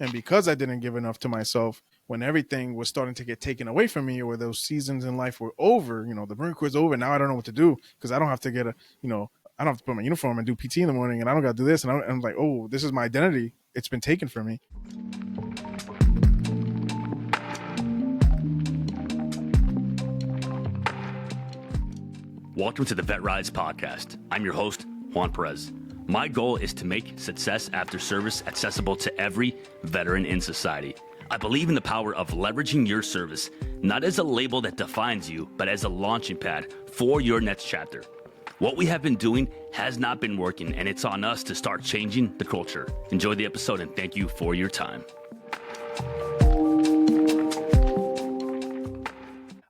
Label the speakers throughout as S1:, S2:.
S1: And because I didn't give enough to myself, when everything was starting to get taken away from me, or those seasons in life were over, the Marine Corps is over. Now I don't know what to do because I don't have to I don't have to put my uniform and do PT in the morning, and I don't got to do this. And I'm like, oh, this is my identity. It's been taken from me.
S2: Welcome to the Vet Rides podcast. I'm your host, Juan Perez. My goal is to make success after service accessible to every veteran in society. I believe in the power of leveraging your service, not as a label that defines you, but as a launching pad for your next chapter. What we have been doing has not been working, and it's on us to start changing the culture. Enjoy the episode, and thank you for your time.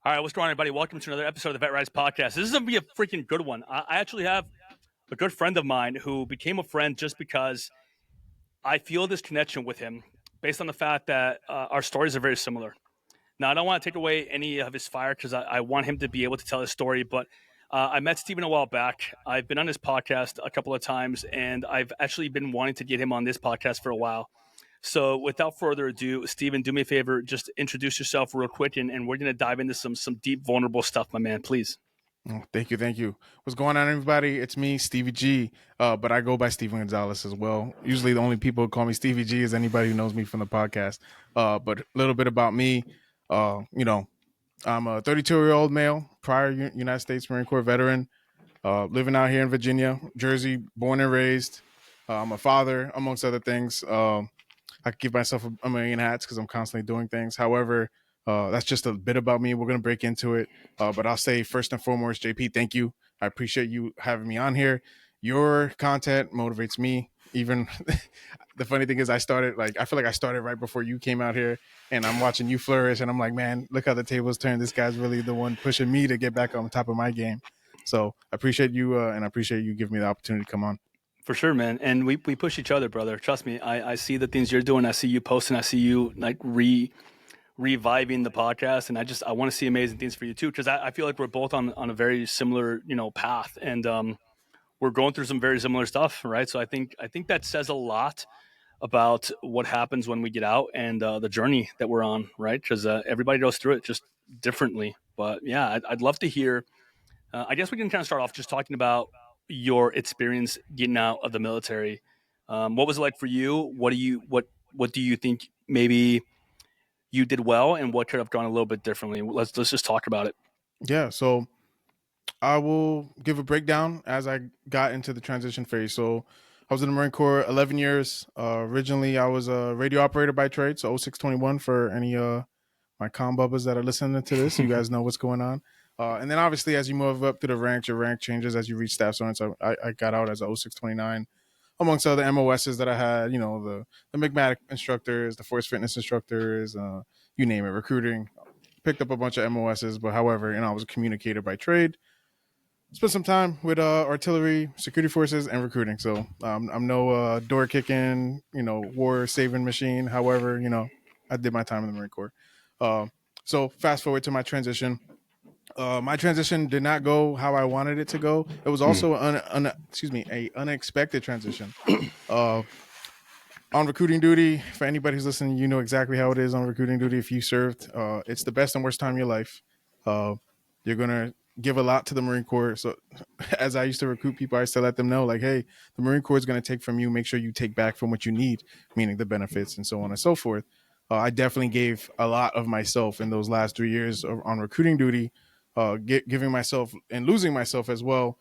S2: All right, what's going on, everybody? Welcome to another episode of the Vet Rides podcast. This is going to be a freaking good one. I actually have a good friend of mine who became a friend just because I feel this connection with him based on the fact that our stories are very similar. Now, I don't want to take away any of his fire because I want him to be able to tell his story, but I met Steven a while back. I've been on his podcast a couple of times, and I've actually been wanting to get him on this podcast for a while. So without further ado, Steven, do me a favor, just introduce yourself real quick, and we're going to dive into some deep, vulnerable stuff, my man, please.
S1: Oh, thank you. What's going on, everybody? It's me, Stevie G, but I go by Steven Gonzalez as well. Usually the only people who call me Stevie G is anybody who knows me from the podcast. But a little bit about me, I'm a 32-year-old male, prior United States Marine Corps veteran, living out here in Virginia, Jersey, born and raised. I'm a father, amongst other things. I could give myself a million hats because I'm constantly doing things. However, that's just a bit about me. We're going to break into it. But I'll say first and foremost, JP, thank you. I appreciate you having me on here. Your content motivates me. Even the funny thing is I feel like I started right before you came out here, and I'm watching you flourish, and I'm like, man, look how the tables turn. This guy's really the one pushing me to get back on top of my game. So I appreciate you, and I appreciate you giving me the opportunity to come on.
S2: For sure, man. And we push each other, brother. Trust me. I see the things you're doing. I see you posting. I see you like reviving the podcast. And I want to see amazing things for you too. Cause I feel like we're both on a very similar, path, and we're going through some very similar stuff. Right. So I think that says a lot about what happens when we get out and the journey that we're on. Right. Cause everybody goes through it just differently. But yeah, I'd love to hear, I guess we can kind of start off just talking about your experience getting out of the military. What was it like for you? What do you think maybe you did well, and what could have gone a little bit differently? Let's just talk about it.
S1: Yeah. So I will give a breakdown as I got into the transition phase. So I was in the Marine Corps 11 years. Originally, I was a radio operator by trade, so 0621 for any my comm bubbas that are listening to this. You guys know what's going on. And then obviously, as you move up through the ranks, your rank changes as you reach staff sergeant. So I got out as a 0629, amongst other MOSs that I had, the MCMAT instructors, the force fitness instructors, you name it, recruiting. Picked up a bunch of MOSs, but however, I was a communicator by trade. Spent some time with artillery, security forces, and recruiting. So I'm no door kicking, war saving machine. However, I did my time in the Marine Corps. So fast forward to my transition. My transition did not go how I wanted it to go. It was also an unexpected transition. On recruiting duty, for anybody who's listening, you know exactly how it is on recruiting duty. If you served, it's the best and worst time of your life. You're gonna give a lot to the Marine Corps. So as I used to recruit people, I used to let them know, like, hey, the Marine Corps is going to take from you. Make sure you take back from what you need, meaning the benefits and so on and so forth. I definitely gave a lot of myself in those last 3 years on recruiting duty, giving myself and losing myself as well,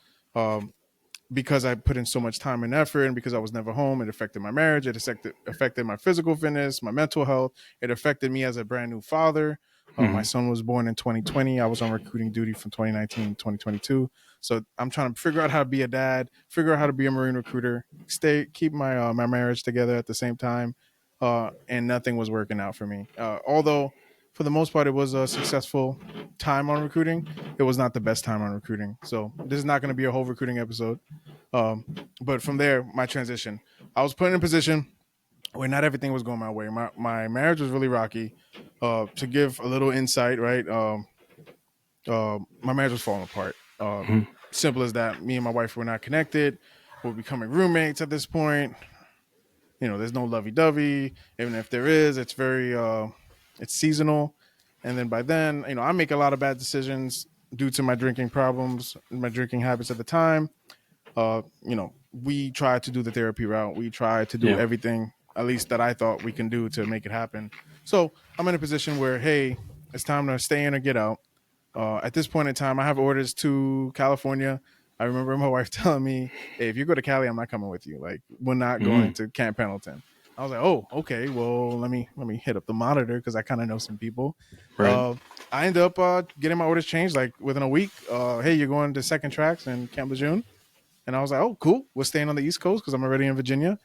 S1: because I put in so much time and effort, and because I was never home. It affected my marriage. It affected my physical fitness, my mental health. It affected me as a brand new father. My son was born in 2020. I was on recruiting duty from 2019 to 2022. So I'm trying to figure out how to be a dad, figure out how to be a Marine recruiter, keep my my marriage together at the same time. And nothing was working out for me. Although for the most part, it was a successful time on recruiting. It was not the best time on recruiting. So this is not going to be a whole recruiting episode. But from there, my transition, I was put in a position where not everything was going my way. My marriage was really rocky. To give a little insight, right? My marriage was falling apart. Simple as that. Me and my wife were not connected. We're becoming roommates at this point. there's no lovey-dovey. Even if there is, it's very it's seasonal. And then by then, I make a lot of bad decisions due to my drinking problems, my drinking habits at the time. We try to do the therapy route. We try to do
S2: Yeah.
S1: everything, at least that I thought we can do to make it happen. So I'm in a position where, hey, it's time to stay in or get out. At this point in time, I have orders to California. I remember my wife telling me, "Hey, if you go to Cali, I'm not coming with you. Like, we're not going
S2: Mm.
S1: to Camp Pendleton." I was like, "Oh, okay. Well, let me hit up the monitor because I kind of know some people."
S2: Right.
S1: Uh, I end up getting my orders changed like within a week. Hey, you're going to Second Tracks in Camp Lejeune, and I was like, "Oh, cool. We're staying on the East Coast because I'm already in Virginia."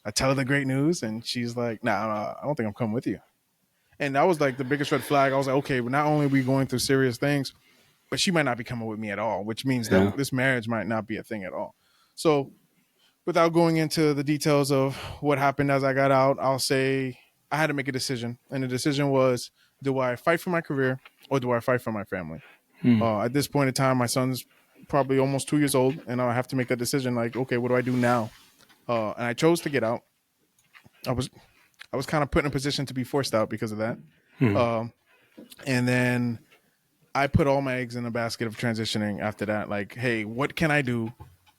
S1: I tell her the great news, and she's like, "Nah, I don't think I'm coming with you." And that was like the biggest red flag. I was like, "Okay, but not only are we going through serious things, but she might not be coming with me at all, which means that
S2: Yeah.
S1: this marriage might not be a thing at all." So, without going into the details of what happened as I got out, I'll say I had to make a decision. And the decision was, do I fight for my career or do I fight for my family?
S2: Mm.
S1: At this point in time, my son's probably almost 2 years old, and I have to make that decision like, okay, what do I do now? And I chose to get out. I was I was kind of put in a position to be forced out because of that.
S2: Mm.
S1: Um, and then I put all my eggs in the basket of transitioning after that. Like, hey, what can I do?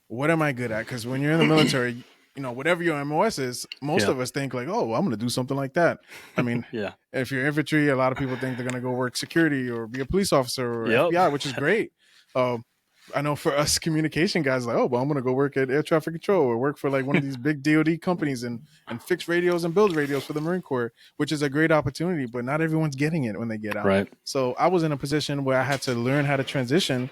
S1: What am I good at? Because when you're in the military, whatever your MOS is, most
S2: Yeah.
S1: of us think like, oh, well, I'm going to do something like that. I mean,
S2: Yeah.
S1: if you're infantry, a lot of people think they're going to go work security or be a police officer or
S2: Yep.
S1: FBI, which is great. Um, I know for us communication guys, like, oh, well, I'm going to go work at air traffic control or work for like one of these big DoD companies and fix radios and build radios for the Marine Corps, which is a great opportunity, but not everyone's getting it when they get out.
S2: Right.
S1: So I was in a position where I had to learn how to transition,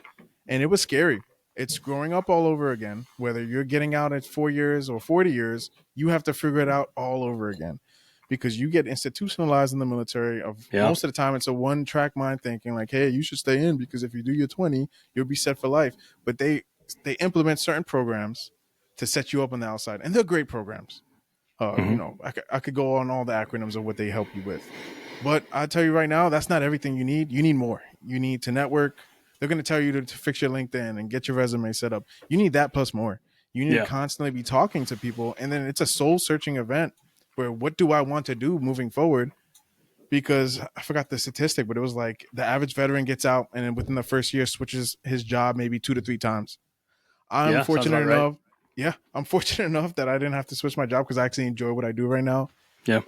S1: and it was scary. It's growing up all over again. Whether you're getting out at 4 years or 40 years, you have to figure it out all over again because you get institutionalized in the military. Of
S2: Yeah.
S1: most of the time, it's a one track mind thinking like, hey, you should stay in because if you do your 20, you'll be set for life. But they implement certain programs to set you up on the outside, and they're great programs.
S2: Mm-hmm.
S1: I could go on all the acronyms of what they help you with, but I tell you right now, that's not everything you need. You need more. You need to network. They're going to tell you to fix your LinkedIn and get your resume set up. You need that plus more. You need
S2: Yeah.
S1: to constantly be talking to people, and then it's a soul searching event where what do I want to do moving forward? Because I forgot the statistic, but it was like the average veteran gets out and then within the first year switches his job maybe 2 to 3 times. I'm
S2: Yeah. Sounds
S1: fortunate
S2: about right.
S1: enough. Yeah, I'm fortunate enough that I didn't have to switch my job because I actually enjoy what I do right now.
S2: Yeah.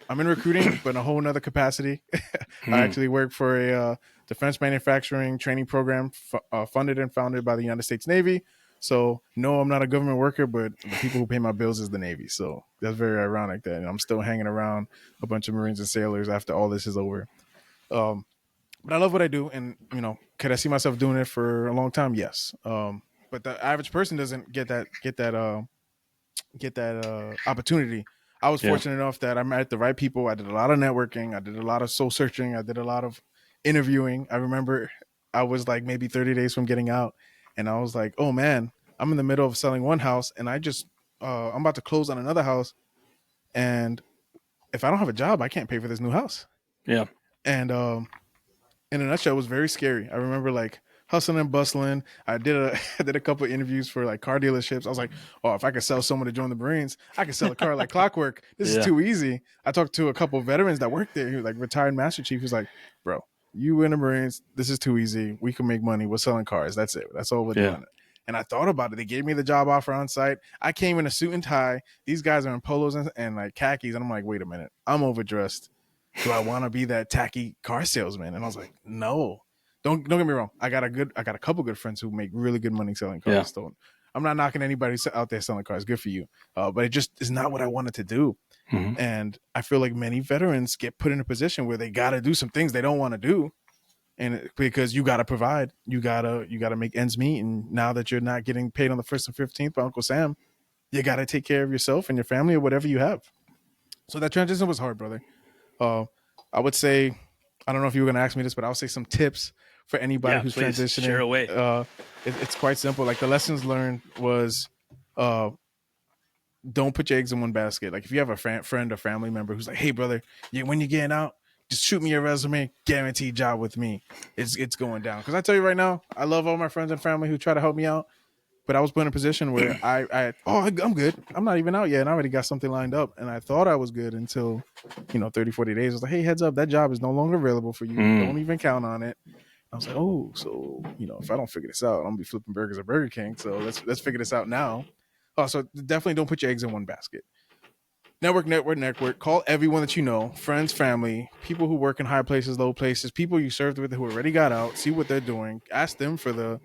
S1: I'm in recruiting, but in a whole nother capacity. I
S2: Mm.
S1: actually work for a defense manufacturing training program funded and founded by the United States Navy. So, no, I'm not a government worker, but the people who pay my bills is the Navy. So that's very ironic that I'm still hanging around a bunch of Marines and sailors after all this is over. Um, but I love what I do, and could I see myself doing it for a long time? Yes. But the average person doesn't get that opportunity. I was
S2: Yeah.
S1: fortunate enough that I met the right people. I did a lot of networking. I did a lot of soul searching. I did a lot of interviewing. I remember I was like maybe 30 days from getting out, and I was like, oh man, I'm in the middle of selling one house, and I'm about to close on another house, and if I don't have a job, I can't pay for this new house.
S2: Yeah.
S1: And in a nutshell, it was very scary. I remember like hustling and bustling. I did a couple of interviews for like car dealerships. I was like, oh, if I could sell someone to join the Marines, I could sell a car like clockwork. This is
S2: Yeah.
S1: too easy. I talked to a couple of veterans that worked there. He was like retired Master Chief. He was like, bro, you in the Marines, this is too easy. We can make money. We're selling cars. That's it. That's all we're
S2: Yeah.
S1: doing. And I thought about it. They gave me the job offer on site. I came in a suit and tie. These guys are in polos and like khakis. And I'm like, wait a minute. I'm overdressed. Do I want to be that tacky car salesman? And I was like, no. Don't get me wrong. I got a couple good friends who make really good money selling cars.
S2: Yeah.
S1: So I'm not knocking anybody out there selling cars. Good for you. But it just is not what I wanted to do.
S2: Mm-hmm.
S1: And I feel like many veterans get put in a position where they got to do some things they don't want to do, and because you got to provide, you gotta make ends meet. And now that you're not getting paid on the 1st and 15th by Uncle Sam, you got to take care of yourself and your family or whatever you have. So that transition was hard, brother. I would say, I don't know if you were going to ask me this, but I'll say some tips for anybody
S2: Yeah.
S1: who's
S2: Please share
S1: transitioning.
S2: away.
S1: It's quite simple. Like the lessons learned was, uh, don't put your eggs in one basket. Like if you have a friend or family member who's like, hey brother, when you're getting out, just shoot me your resume, guaranteed job with me. It's going down. Because I tell you right now, I love all my friends and family who try to help me out. But I was put in a position where I'm good. I'm not even out yet, and I already got something lined up, and I thought I was good until 30, 40 days. I was like, hey, heads up, that job is no longer available for you.
S2: Mm.
S1: Don't even count on it. I was like, oh, so if I don't figure this out, I'm gonna be flipping burgers at Burger King. So let's figure this out now. Oh, so definitely don't put your eggs in one basket. Network. Call everyone that you know, friends, family, people who work in high places, low places, people you served with who already got out. See what they're doing. Ask them for the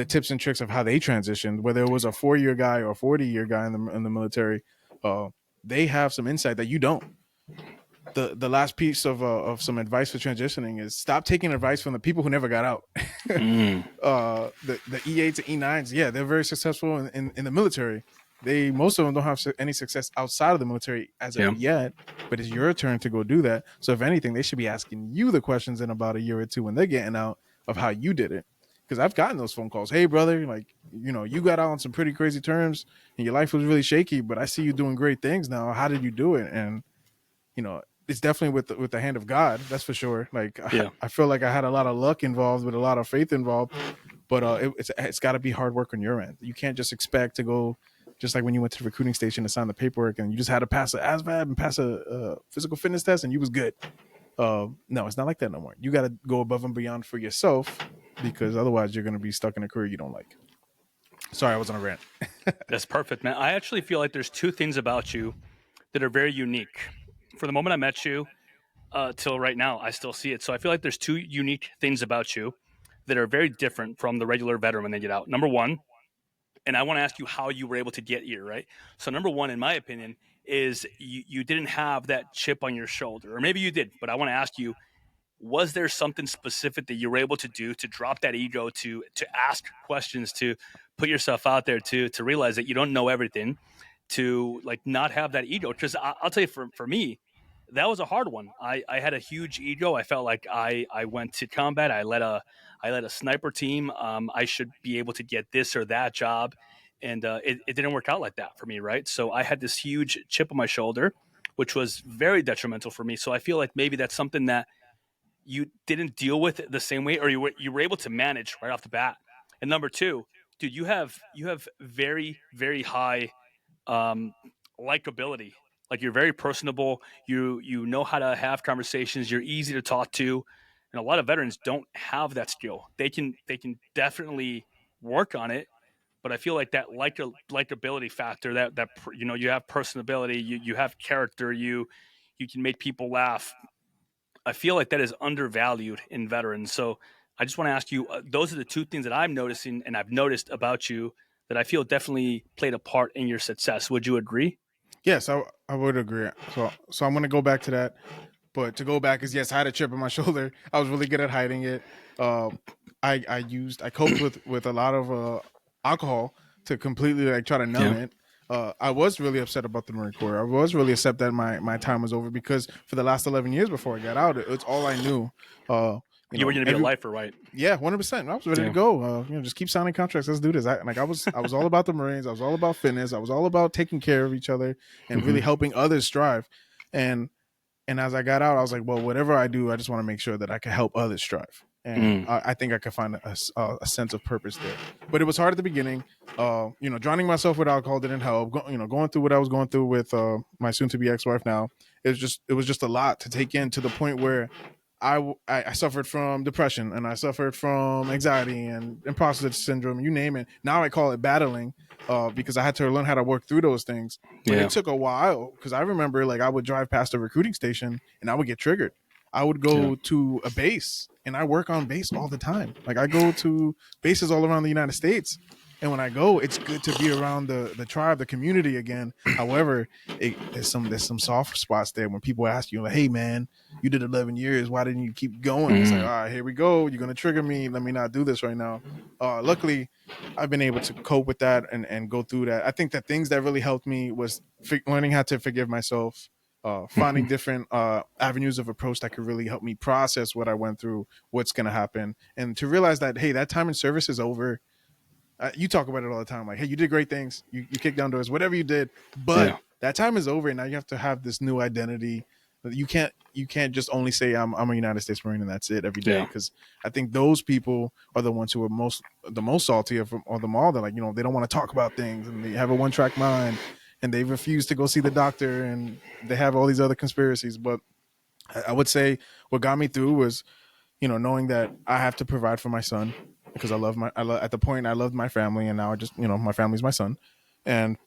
S1: tips and tricks of how they transitioned. Whether it was a 4-year guy or a 40-year guy in the military, they have some insight that you don't. The last piece of some advice for transitioning is stop taking advice from the people who never got out.
S2: Mm.
S1: The E8s and E9s, yeah, they're very successful in the military. Most of them don't have any success outside of the military as of yet, but it's your turn to go do that. So if anything, they should be asking you the questions in about a year or two when they're getting out of how you did it. Because I've gotten those phone calls. Hey, brother, like, you got out on some pretty crazy terms and your life was really shaky, but I see you doing great things now. How did you do it? And it's definitely with the hand of God, that's for sure. Like,
S2: Yeah.
S1: I feel like I had a lot of luck involved with a lot of faith involved, but it's got to be hard work on your end. You can't just expect to go, just like when you went to the recruiting station to sign the paperwork and you just had to pass an ASVAB and pass a physical fitness test and you was good. No, it's not like that no more. You got to go above and beyond for yourself, because otherwise you're going to be stuck in a career you don't like. Sorry, I was on a rant.
S2: That's perfect, man. I actually feel like there's two things about you that are very unique. For the moment I met you till right now, I still see it. So I feel like there's two unique things about you that are very different from the regular veteran when they get out. Number one, and I want to ask you how you were able to get here, right? So number one, in my opinion, is you didn't have that chip on your shoulder, or maybe you did, but I want to ask you, was there something specific that you were able to do to drop that ego, to ask questions, to put yourself out there, to realize that you don't know everything, to like not have that ego? Because I'll tell you, for me, that was a hard one. I had a huge ego. I felt like I went to combat. I led a sniper team. I should be able to get this or that job, and it didn't work out like that for me, right? So I had this huge chip on my shoulder, which was very detrimental for me. So I feel like maybe that's something that you didn't deal with it the same way, or you were able to manage right off the bat. And number two, dude, you have very very high um, likability. Like, you're very personable. You know how to have conversations. You're easy to talk to, and a lot of veterans don't have that skill. They can definitely work on it, but I feel like that likability factor, that you have personability, you have character, you can make people laugh. I feel like that is undervalued in veterans. So I just want to ask you, those are the two things that I'm noticing and I've noticed about you that I feel definitely played a part in your success. Would you agree?
S1: Yes, I would agree. So I'm going to go back to that. But to go back is, yes, I had a chip on my shoulder. I was really good at hiding it. Um, I coped with a lot of alcohol to completely like try to numb
S2: Yeah.
S1: it. I was really upset about the Marine Corps. I was really upset that my time was over, because for the last 11 years before I got out, it's all I knew.
S2: You were going to be a lifer, right?
S1: Yeah, 100%. I was ready to
S2: Yeah.
S1: go. Just keep signing contracts. Let's do this. I was all about the Marines. I was all about fitness. I was all about taking care of each other and really
S2: Hmm.
S1: helping others strive. And as I got out, I was like, well, whatever I do, I just want to make sure that I can help others strive. And
S2: Mm.
S1: I think I could find a sense of purpose there. But it was hard at the beginning. Drowning myself with alcohol didn't help. Going through what I was going through with my soon-to-be ex-wife now, it was just a lot to take in, to the point where I suffered from depression, and I suffered from anxiety and imposter syndrome, you name it. Now I call it battling, because I had to learn how to work through those things. But
S2: Yeah.
S1: it took a while, because I remember, like, I would drive past a recruiting station and I would get triggered. I would
S2: Yeah.
S1: go to a base and I work on base all the time. Like, I go to bases all around the United States. And when I go, it's good to be around the tribe, the community again. However, there's some soft spots there when people ask you, like, "Hey, man, you did 11 years. Why didn't you keep going?" It's like,
S2: Mm.
S1: all right, here we go. You're gonna trigger me. Let me not do this right now. Luckily, I've been able to cope with that and go through that. I think that things that really helped me was learning how to forgive myself, finding different avenues of approach that could really help me process what I went through, what's gonna happen, and to realize that, hey, that time in service is over. You talk about it all the time, like, hey, you did great things, you kicked down doors, whatever you did, but
S2: Yeah.
S1: that time is over, and now you have to have this new identity, You can't just only say I'm a United States Marine and that's it every day,
S2: Yeah.
S1: because I think those people are the ones who are the most salty of them all. They're like, they don't want to talk about things, and they have a one track mind, and they refuse to go see the doctor, and they have all these other conspiracies. But I would say what got me through was, knowing that I have to provide for my son, because at the point I loved my family, and now I just, my family's my son, and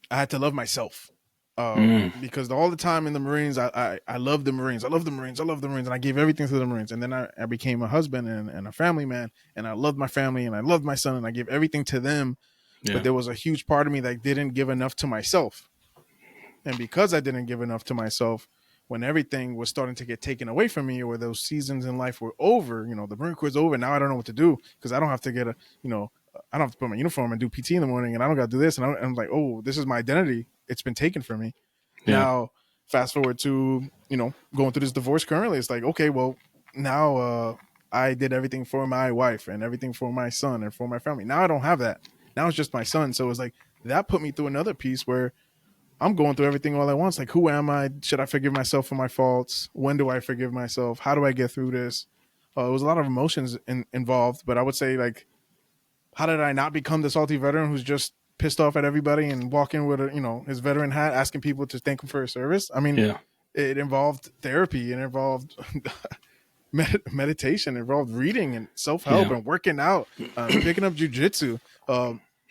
S1: I had to love myself.
S2: Mm.
S1: Because all the time in the Marines, I love the Marines. I love the Marines. I love the Marines. And I gave everything to the Marines. And then I became a husband and a family man. And I loved my family and I loved my son and I gave everything to them. But
S2: Yeah.
S1: there was a huge part of me that didn't give enough to myself. And because I didn't give enough to myself, when everything was starting to get taken away from me, or those seasons in life were over, the Marine Corps is over. Now I don't know what to do, because I don't have to I don't have to put my uniform and do PT in the morning, and I don't got to do this. And I'm like, oh, this is my identity. It's been taken from me.
S2: Yeah.
S1: Now, fast forward to, going through this divorce currently. It's like, okay, well, now I did everything for my wife and everything for my son and for my family. Now I don't have that. Now it's just my son. So it's like, that put me through another piece where I'm going through everything all at once. Like, who am I? Should I forgive myself for my faults? When do I forgive myself? How do I get through this? There was a lot of emotions involved, but I would say, like, how did I not become the salty veteran who's just pissed off at everybody and walking with his veteran hat, asking people to thank him for his service? I mean,
S2: Yeah.
S1: it involved therapy, it involved meditation, it involved reading and self-help
S2: Yeah.
S1: and working out, picking up jujitsu.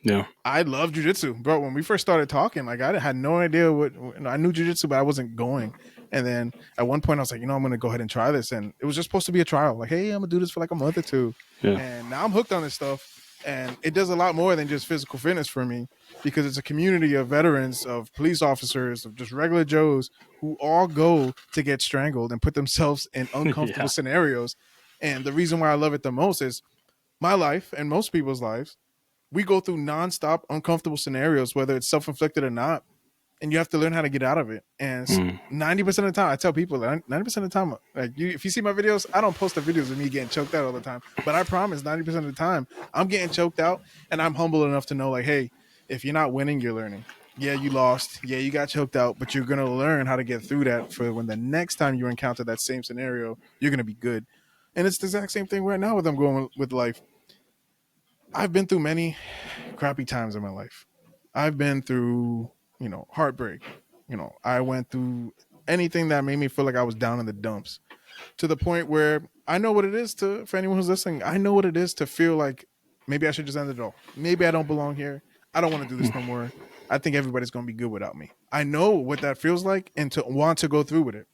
S2: Yeah.
S1: I love jujitsu, bro. When we first started talking, like, I had no idea I knew jujitsu, but I wasn't going. And then at one point I was like, I'm going to go ahead and try this. And it was just supposed to be a trial. Like, hey, I'm gonna do this for like a month or two.
S2: Yeah.
S1: And now I'm hooked on this stuff. And it does a lot more than just physical fitness for me, because it's a community of veterans, of police officers, of just regular Joes who all go to get strangled and put themselves in uncomfortable
S2: Yeah.
S1: scenarios. And the reason why I love it the most is my life and most people's lives, we go through nonstop uncomfortable scenarios, whether it's self-inflicted or not, and you have to learn how to get out of it. And
S2: Mm.
S1: 90% of the time, I tell people that 90% of the time, like, if you see my videos, I don't post the videos of me getting choked out all the time, but I promise 90% of the time I'm getting choked out, and I'm humble enough to know, like, hey, if you're not winning, you're learning. Yeah, you lost. Yeah, you got choked out, but you're gonna learn how to get through that, for when the next time you encounter that same scenario, you're gonna be good. And it's the exact same thing right now with I'm going with life. I've been through many crappy times in my life. I've been through, heartbreak. I went through anything that made me feel like I was down in the dumps, to the point where I know what it is for anyone who's listening, I know what it is to feel like maybe I should just end it all. Maybe I don't belong here. I don't want to do this no more. I think everybody's going to be good without me. I know what that feels like, and to want to go through with it.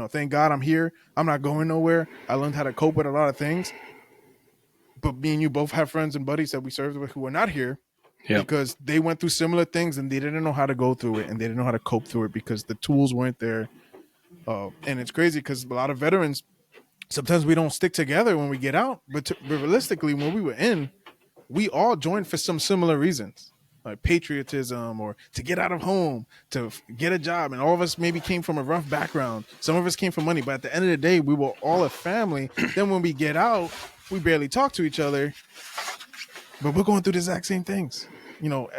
S1: Thank God I'm here. I'm not going nowhere. I learned how to cope with a lot of things. But me and you both have friends and buddies that we served with who are not here,
S2: Yeah.
S1: because they went through similar things and they didn't know how to go through it, and they didn't know how to cope through it because the tools weren't there. And it's crazy because a lot of veterans, sometimes we don't stick together when we get out, but realistically, when we were in, we all joined for some similar reasons, like patriotism, or to get out of home, to get a job. And all of us maybe came from a rough background. Some of us came from money, but at the end of the day, we were all a family. Then when we get out, we barely talk to each other, but we're going through the exact same things. Joe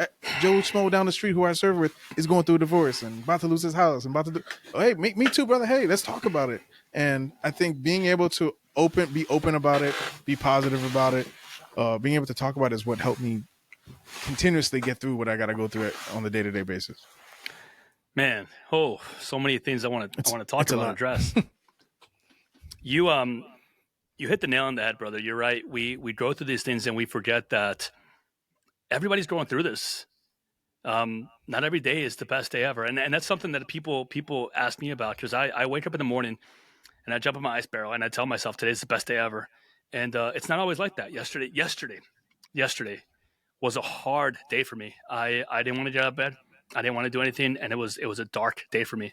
S1: Schmo down the street who I serve with is going through a divorce and about to lose his house and about to do. Oh, hey, me too, brother. Hey, let's talk about it. And I think being able to be open about it, be positive about it, being able to talk about it is what helped me continuously get through what I got to go through on the day-to-day basis.
S2: Man, so many things I want to talk
S1: It's a
S2: about and
S1: lot.
S2: address. You hit the nail on the head, brother. You're right. We go through these things and we forget that everybody's going through this. Not every day is the best day ever, and that's something that people ask me about, because I wake up in the morning and I jump in my ice barrel and I tell myself today's the best day ever, and it's not always like that. Yesterday was a hard day for me. I didn't want to get out of bed. I didn't want to do anything, and it was a dark day for me.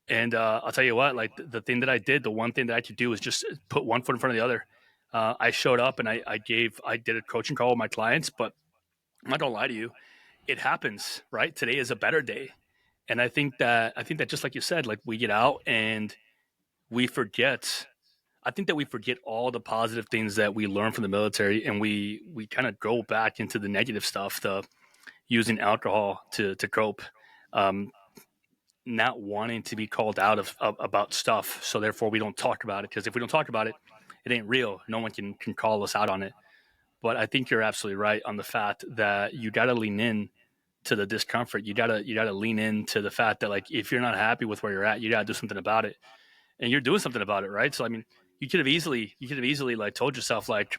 S2: And I'll tell you what, like the thing that I did, the one thing that I could do was just put one foot in front of the other. I showed up and I did a coaching call with my clients, but I'm not gonna lie to you, it happens, right? Today is a better day. And I think that just like you said, like we get out and we forget. I think that we forget all the positive things that we learn from the military, and we kind of go back into the negative stuff, the using alcohol to cope. Um, not wanting to be called out of about stuff. So therefore, we don't talk about it, because if we don't talk about it, it ain't real. No one can call us out on it. But I think you're absolutely right on the fact that you got to lean in to the discomfort. You gotta lean into the fact that, like, if you're not happy with where you're at, you gotta do something about it, and you're doing something about it, right? So I mean, you could have easily like told yourself, like,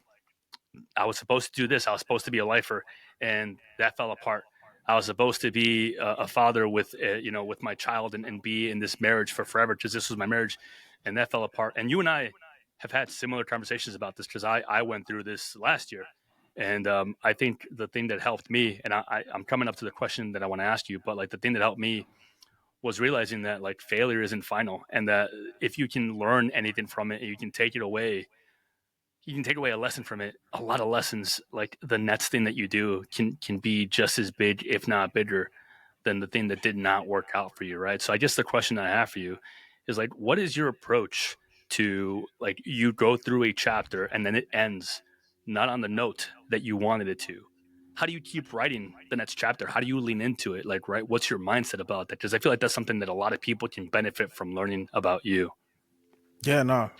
S2: I was supposed to do this. I was supposed to be a lifer, and that fell apart. I was supposed to be a father with, with my child, and be in this marriage for forever, because this was my marriage, and that fell apart. And you and I have had similar conversations about this, because I went through this last year, and I think the thing that helped me, and I'm coming up to the question that I want to ask you, but like the thing that helped me was realizing that, like, failure isn't final, and that if you can learn anything from it, and you can take away a lesson from it. A lot of lessons, like the next thing that you do, can be just as big, if not bigger, than the thing that did not work out for you, right? So I guess the question that I have for you is, like, what is your approach to, like, you go through a chapter and then it ends not on the note that you wanted it to? How do you keep writing the next chapter? How do you lean into it? Like, right, what's your mindset about that? Because I feel like that's something that a lot of people can benefit from learning about you.
S1: Yeah, no,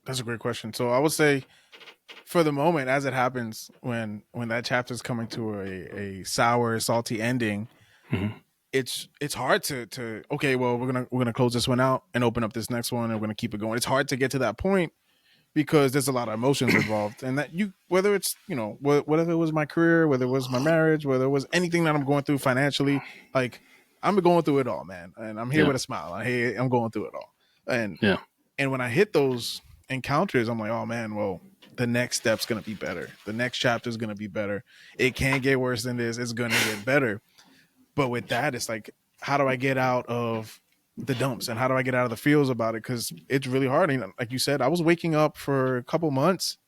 S1: that's a great question. So I would say, for the moment, as it happens, when that chapter is coming to a sour, salty ending,
S2: Mm-hmm.
S1: it's hard to okay, well, we're gonna close this one out and open up this next one, and we're gonna keep it going. It's hard to get to that point because there's a lot of emotions involved, and that you, whether it's, whether it was my career, whether it was my marriage, whether it was anything that I'm going through financially, like, I'm going through it all, man, and I'm here
S2: Yeah.
S1: with a smile. I'm going through it all, and
S2: Yeah.
S1: when I hit those encounters, I'm like, oh man, well, the next step's gonna be better. The next chapter is gonna be better. It can't get worse than this. It's gonna get better. But with that, it's like, how do I get out of the dumps, and how do I get out of the feels about it? Because it's really hard. And like you said, I was waking up for a couple months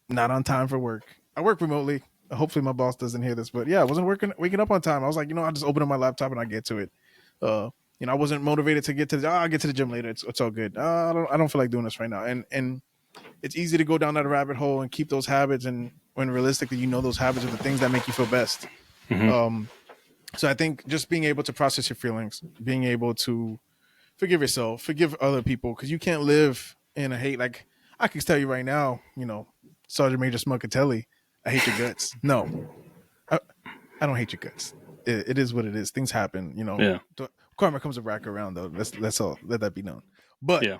S1: not on time for work. I work remotely. Hopefully my boss doesn't hear this, but yeah, I wasn't waking up on time. I was like, I'll just open up my laptop and I get to it. I wasn't motivated to get to I'll get to the gym later. It's all good. I don't feel like doing this right now. And it's easy to go down that rabbit hole and keep those habits. And when realistically, those habits are the things that make you feel best.
S2: Mm-hmm.
S1: So I think just being able to process your feelings, being able to forgive yourself, forgive other people, because you can't live in a hate. Like, I can tell you right now, Sergeant Major Smuckatelli, I hate your guts. No, I don't hate your guts. It is what it is. Things happen.
S2: Yeah.
S1: Karma comes back around, though. That's all. Let that be known. But
S2: Yeah.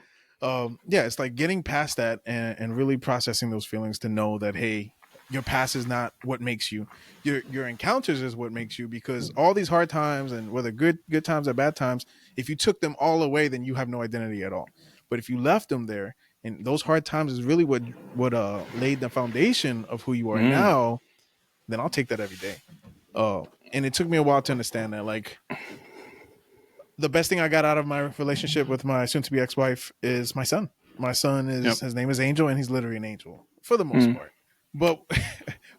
S1: yeah, it's like getting past that and really processing those feelings to know that, hey, your past is not what makes you. Your encounters is what makes you, because all these hard times, and whether good times or bad times, if you took them all away, then you have no identity at all. But if you left them there, and those hard times is really what laid the foundation of who you are
S2: Mm.
S1: now, then I'll take that every day. And it took me a while to understand that, like, the best thing I got out of my relationship with my soon-to-be ex-wife is my son. My son is
S2: Yep.
S1: his name is Angel, and he's literally an angel for the most part. But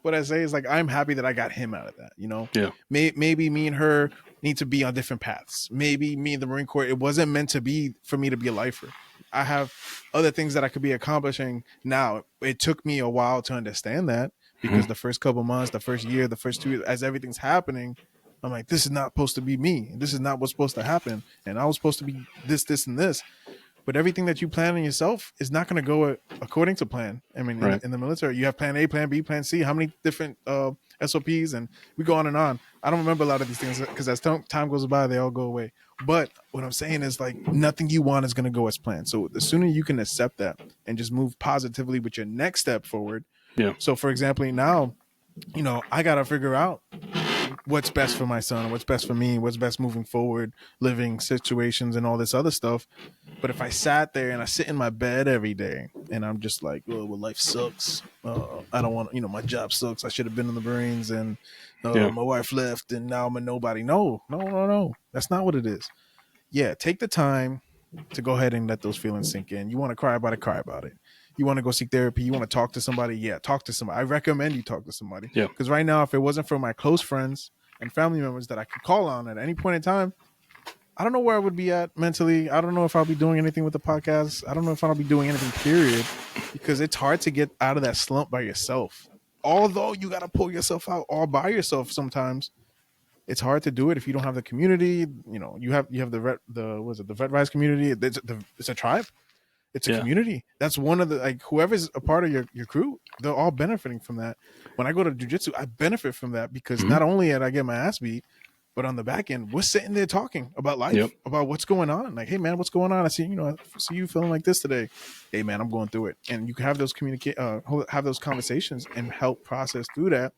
S1: what I say is, like, I'm happy that I got him out of that.
S2: Yeah.
S1: Maybe me and her need to be on different paths. Maybe me and the Marine Corps, it wasn't meant to be for me to be a lifer. I have other things that I could be accomplishing now. It took me a while to understand that, because the first couple months, the first year, the first 2 years, as everything's happening, I'm like, this is not supposed to be me. This is not what's supposed to happen. And I was supposed to be this, this, and this. But everything that you plan in yourself is not going to go according to plan. I mean,
S2: Right.
S1: in the military, you have plan A, plan B, plan C. How many different SOPs? And we go on and on. I don't remember a lot of these things, because as time goes by, they all go away. But what I'm saying is, like, nothing you want is going to go as planned. So the sooner you can accept that and just move positively with your next step forward.
S2: Yeah.
S1: So, for example, now, I got to figure out what's best for my son, what's best for me, what's best moving forward, living situations and all this other stuff. But if I sat there and I sit in my bed every day and I'm just like, oh, well, life sucks. I don't want, my job sucks. I should have been in the Marines, and my wife left and now I'm a nobody. No. That's not what it is. Yeah, take the time to go ahead and let those feelings sink in. You want to cry about it, cry about it. You want to go seek therapy, you want to talk to somebody, yeah, talk to somebody. I recommend you talk to somebody.
S2: Yeah.
S1: Because right now, if it wasn't for my close friends and family members that I could call on at any point in time, I don't know where I would be at mentally. I don't know if I'll be doing anything with the podcast. I don't know if I'll be doing anything, period, because it's hard to get out of that slump by yourself. Although you got to pull yourself out all by yourself sometimes, it's hard to do it if you don't have the community. You have the vet rise community. It's a tribe. It's a
S2: Yeah.
S1: community. That's one of the, like, whoever's a part of your crew, they're all benefiting from that. When I go to jujitsu, I benefit from that because not only did I get my ass beat, but on the back end, we're sitting there talking about life,
S2: Yep.
S1: about what's going on. Like, hey man, what's going on? I see you feeling like this today. Hey man, I'm going through it, and you can have those have those conversations and help process through that,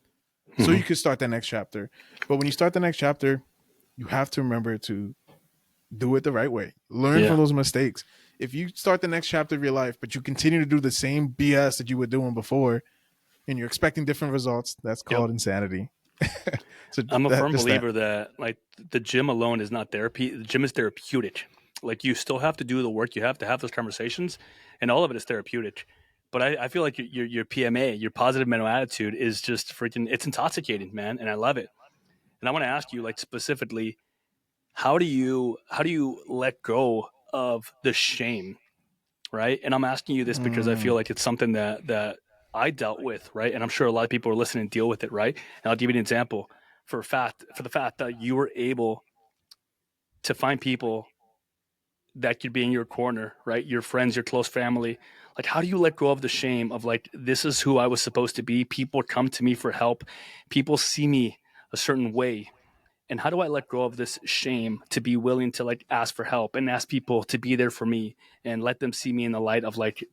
S1: so you can start that next chapter. But when you start the next chapter, you have to remember to do it the right way. Learn from those mistakes. If you start the next chapter of your life, but you continue to do the same BS that you were doing before, and you're expecting different results, that's called insanity. So
S2: I'm a firm believer that like the gym alone is not therapy. The gym is therapeutic. Like you still have to do the work. You have to have those conversations, and all of it is therapeutic. But I feel like your PMA, your positive mental attitude, is just freaking. It's intoxicating, man, and I love it. And I want to ask you, like specifically, how do you let go of the shame, right? And I'm asking you this because I feel like it's something that I dealt with, right? And I'm sure a lot of people are listening deal with it, right? And I'll give you an example for the fact that you were able to find people that could be in your corner, right? Your friends, your close family. Like, how do you let go of the shame of like, this is who I was supposed to be? People come to me for help. People see me a certain way. And how do I let go of this shame to be willing to like ask for help and ask people to be there for me and let them see me in the light of like,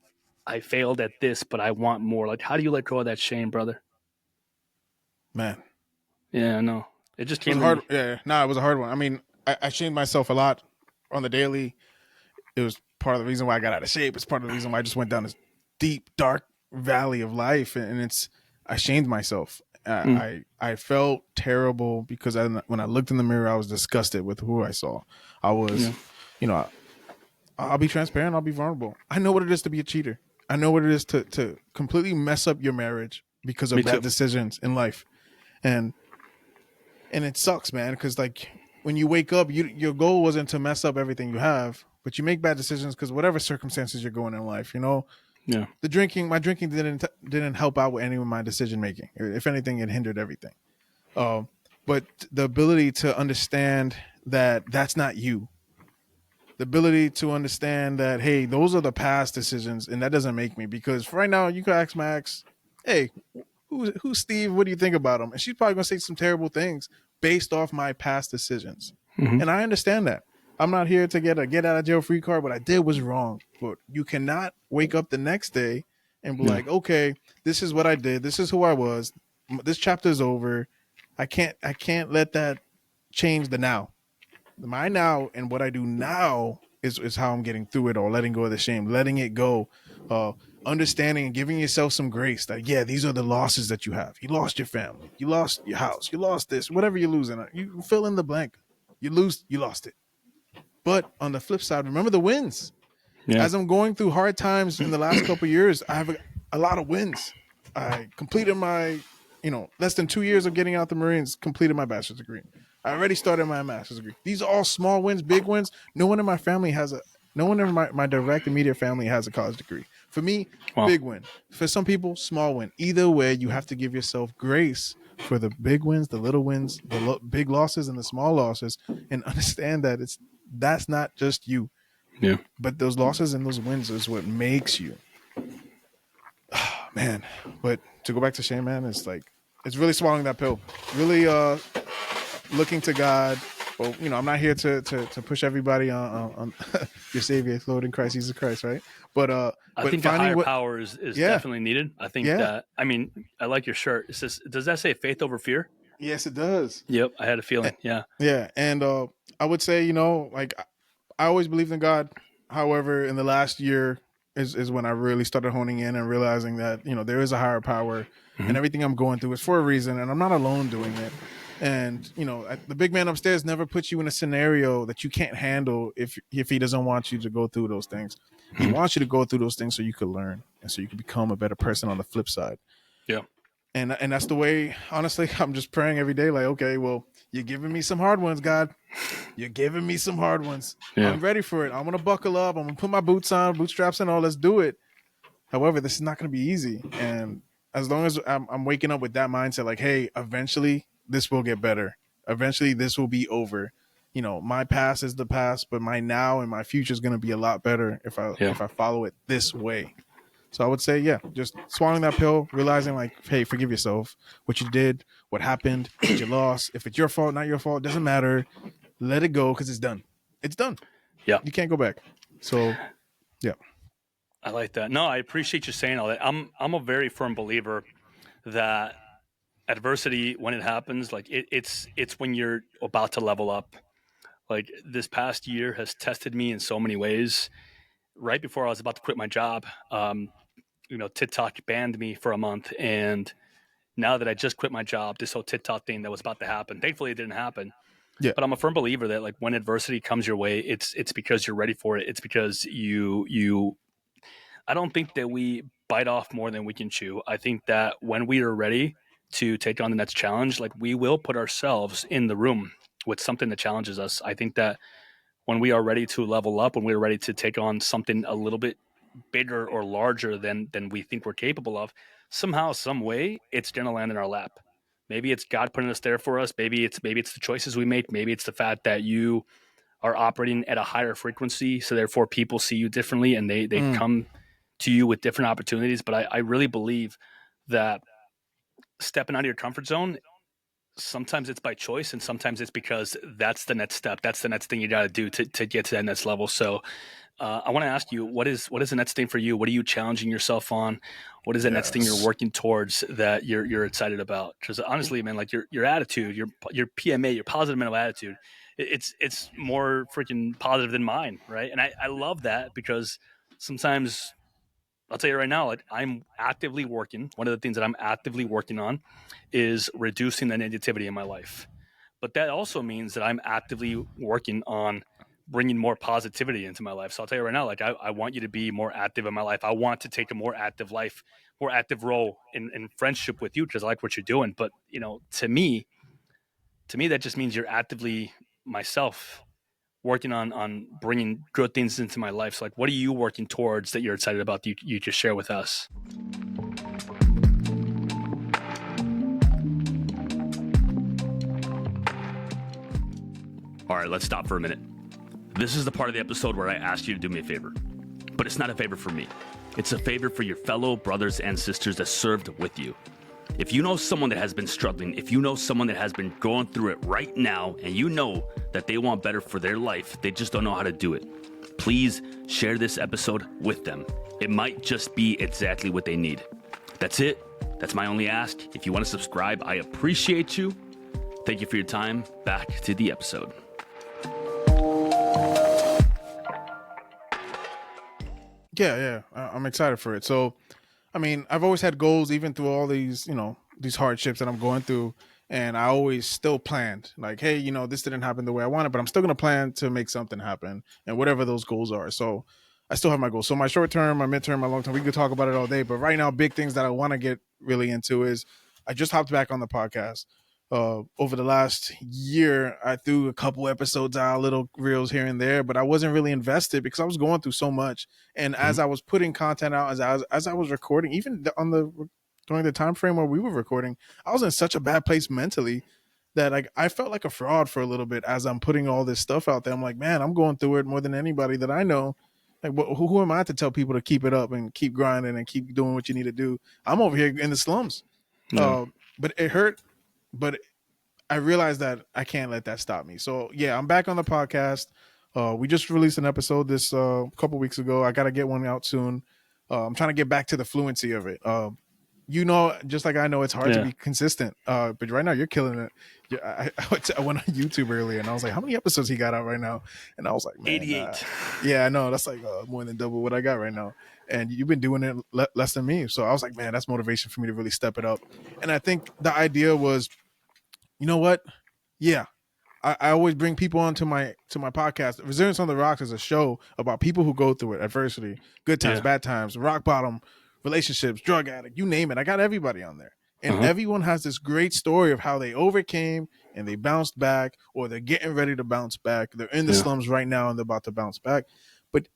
S2: I failed at this, but I want more. Like, how do you let go of that shame, brother?
S1: Man,
S2: Yeah, no, it just
S1: it was
S2: came to
S1: hard.
S2: me.
S1: Yeah, no, it was a hard one. I mean, I shamed myself a lot on the daily. It was part of the reason why I got out of shape. It's part of the reason why I just went down this deep, dark valley of life, and I shamed myself. I felt terrible because when I looked in the mirror, I was disgusted with who I saw. I was, you know, I'll be transparent. I'll be vulnerable. I know what it is to be a cheater. I know what it is to completely mess up your marriage because of bad decisions in life, and it sucks, man. Because like when you wake up, your goal wasn't to mess up everything you have, but you make bad decisions because whatever circumstances you're going in life,
S2: Yeah.
S1: my drinking didn't help out with any of my decision making. If anything, it hindered everything. But the ability to understand that that's not you, the ability to understand that, hey, those are the past decisions, and that doesn't make me. Because for right now, you can ask Max, hey, who's Steve? What do you think about him? And she's probably gonna say some terrible things based off my past decisions, and I understand that. I'm not here to get a get out of jail free card. What I did was wrong, but you cannot wake up the next day and be like, okay, this is what I did. This is who I was. This chapter is over. I can't let that change the now. My now and what I do now is how I'm getting through it, or letting go of the shame, letting it go, understanding and giving yourself some grace that, yeah, these are the losses that you have. You lost your family, you lost your house, you lost this, whatever you're losing. You fill in the blank. You lost it. But on the flip side, remember the wins.
S2: Yeah.
S1: As I'm going through hard times in the last couple of years, I have a lot of wins. I completed my, less than 2 years of getting out the Marines, completed my bachelor's degree. I already started my master's degree. These are all small wins, big wins. No one in my family no one in my direct immediate family has a college degree. For me, big win. For some people, small win. Either way, you have to give yourself grace for the big wins, the little wins, the big losses, and the small losses, and understand that that's not just you.
S2: Yeah.
S1: But those losses and those wins is what makes you. Oh, man. But to go back to shame, man, it's really swallowing that pill. Really looking to God. Well, I'm not here to push everybody on your Savior, Lord in Christ, Jesus Christ, right? But
S2: I think a higher power is definitely needed. I think that, I mean, I like your shirt. Does that say faith over fear?
S1: Yes, it does.
S2: Yep, I had a feeling. Yeah.
S1: Yeah, and I would say, like, I always believed in God. However, in the last year is when I really started honing in and realizing that, there is a higher power, and everything I'm going through is for a reason, and I'm not alone doing it. And, the big man upstairs never puts you in a scenario that you can't handle if he doesn't want you to go through those things. He wants you to go through those things so you could learn and so you can become a better person on the flip side.
S2: Yeah.
S1: And that's the way, honestly, I'm just praying every day, like, okay, well, you're giving me some hard ones, God. You're giving me some hard ones. Yeah. I'm ready for it. I'm going to buckle up. I'm going to put my boots on, bootstraps and all. Let's do it. However, this is not going to be easy. And as long as I'm waking up with that mindset, like, hey, eventually this will get better. Eventually this will be over. You know, my past is the past, but my now and my future is going to be a lot better
S2: Yeah.
S1: if I follow it this way. So I would say, yeah, just swallowing that pill, realizing like, hey, forgive yourself, what you did, what happened, what you lost. If it's your fault, not your fault, doesn't matter. Let it go because it's done. It's done.
S2: Yeah.
S1: You can't go back. So yeah,
S2: I like that. No, I appreciate you saying all that. I'm a very firm believer that adversity, when it happens, like it's when you're about to level up. Like this past year has tested me in so many ways. Right before I was about to quit my job, TikTok banned me for a month, and now that I just quit my job, this whole TikTok thing that was about to happen, thankfully it didn't happen.
S1: yeah,
S2: But I'm a firm believer that like when adversity comes your way, it's because you're ready for it. It's because you. I don't think that we bite off more than we can chew. I think that when we are ready to take on the next challenge, like we will put ourselves in the room with something that challenges us. I think that when we are ready to level up, when we're ready to take on something a little bit bigger or larger than we think we're capable of, somehow, some way, it's gonna land in our lap. Maybe it's God putting us there for us. Maybe it's the choices we make. Maybe it's the fact that you are operating at a higher frequency, so therefore people see you differently and they
S1: mm,
S2: come to you with different opportunities. But I really believe that stepping out of your comfort zone, sometimes it's by choice and sometimes it's because that's the next step. That's the next thing you got to do to get to that next level. So I want to ask you, what is the next thing for you? What are you challenging yourself on? What is the next thing you're
S1: yes,
S2: working towards that you're excited about? Because honestly, man, like your attitude, your PMA, your positive mental attitude, it's more freaking positive than mine, right? And I love that because sometimes I'll tell you right now, like I'm actively working. One of the things that I'm actively working on is reducing the negativity in my life. But that also means that I'm actively working on bringing more positivity into my life. So I'll tell you right now, like I want you to be more active in my life. I want to take a more active life, more active role in friendship with you because I like what you're doing. But to me, that just means you're actively myself working on bringing good things into my life. So like, what are you working towards that you're excited about? That you just share with us. All right, let's stop for a minute. This is the part of the episode where I ask you to do me a favor. But it's not a favor for me. It's a favor for your fellow brothers and sisters that served with you. If you know someone that has been struggling, if you know someone that has been going through it right now, and you know that they want better for their life, they just don't know how to do it, please share this episode with them. It might just be exactly what they need. That's it. That's my only ask. If you want to subscribe, I appreciate you. Thank you for your time. Back to the episode.
S1: yeah. I'm excited for it. So, I mean, I've always had goals, even through all these, these hardships that I'm going through. And I always still planned like, hey, this didn't happen the way I wanted, but I'm still going to plan to make something happen and whatever those goals are. So I still have my goals. So my short term, my midterm, my long term, we could talk about it all day. But right now, big things that I want to get really into is I just hopped back on the podcast. Over the last year, I threw a couple episodes out, little reels here and there, but I wasn't really invested because I was going through so much. And as I was putting content out, as I was recording, even during the time frame where we were recording, I was in such a bad place mentally that like I felt like a fraud for a little bit as I'm putting all this stuff out there. I'm like, man, I'm going through it more than anybody that I know. Like, who am I to tell people to keep it up and keep grinding and keep doing what you need to do? I'm over here in the slums.
S2: Yeah.
S1: But it hurt. But I realized that I can't let that stop me. So yeah, I'm back on the podcast. We just released an episode this couple weeks ago. I got to get one out soon. I'm trying to get back to the fluency of it. Just like I know, it's hard to
S2: Yeah.
S1: be consistent. But right now, you're killing it. Yeah, I went on YouTube earlier and I was like, how many episodes he got out right now? And I was like, man,
S2: 88.
S1: yeah, I know that's like more than double what I got right now. And you've been doing it less than me. So I was like, man, that's motivation for me to really step it up. And I think the idea was, you know what? Yeah, I always bring people on to my podcast. Resilience on the Rocks is a show about people who go through it, adversity, good times,
S2: Yeah.
S1: bad times, rock bottom, relationships, drug addict, you name it. I got everybody on there. And
S2: Uh-huh.
S1: everyone has this great story of how they overcame and they bounced back, or they're getting ready to bounce back. They're in the
S2: Yeah.
S1: slums right now and they're about to bounce back. But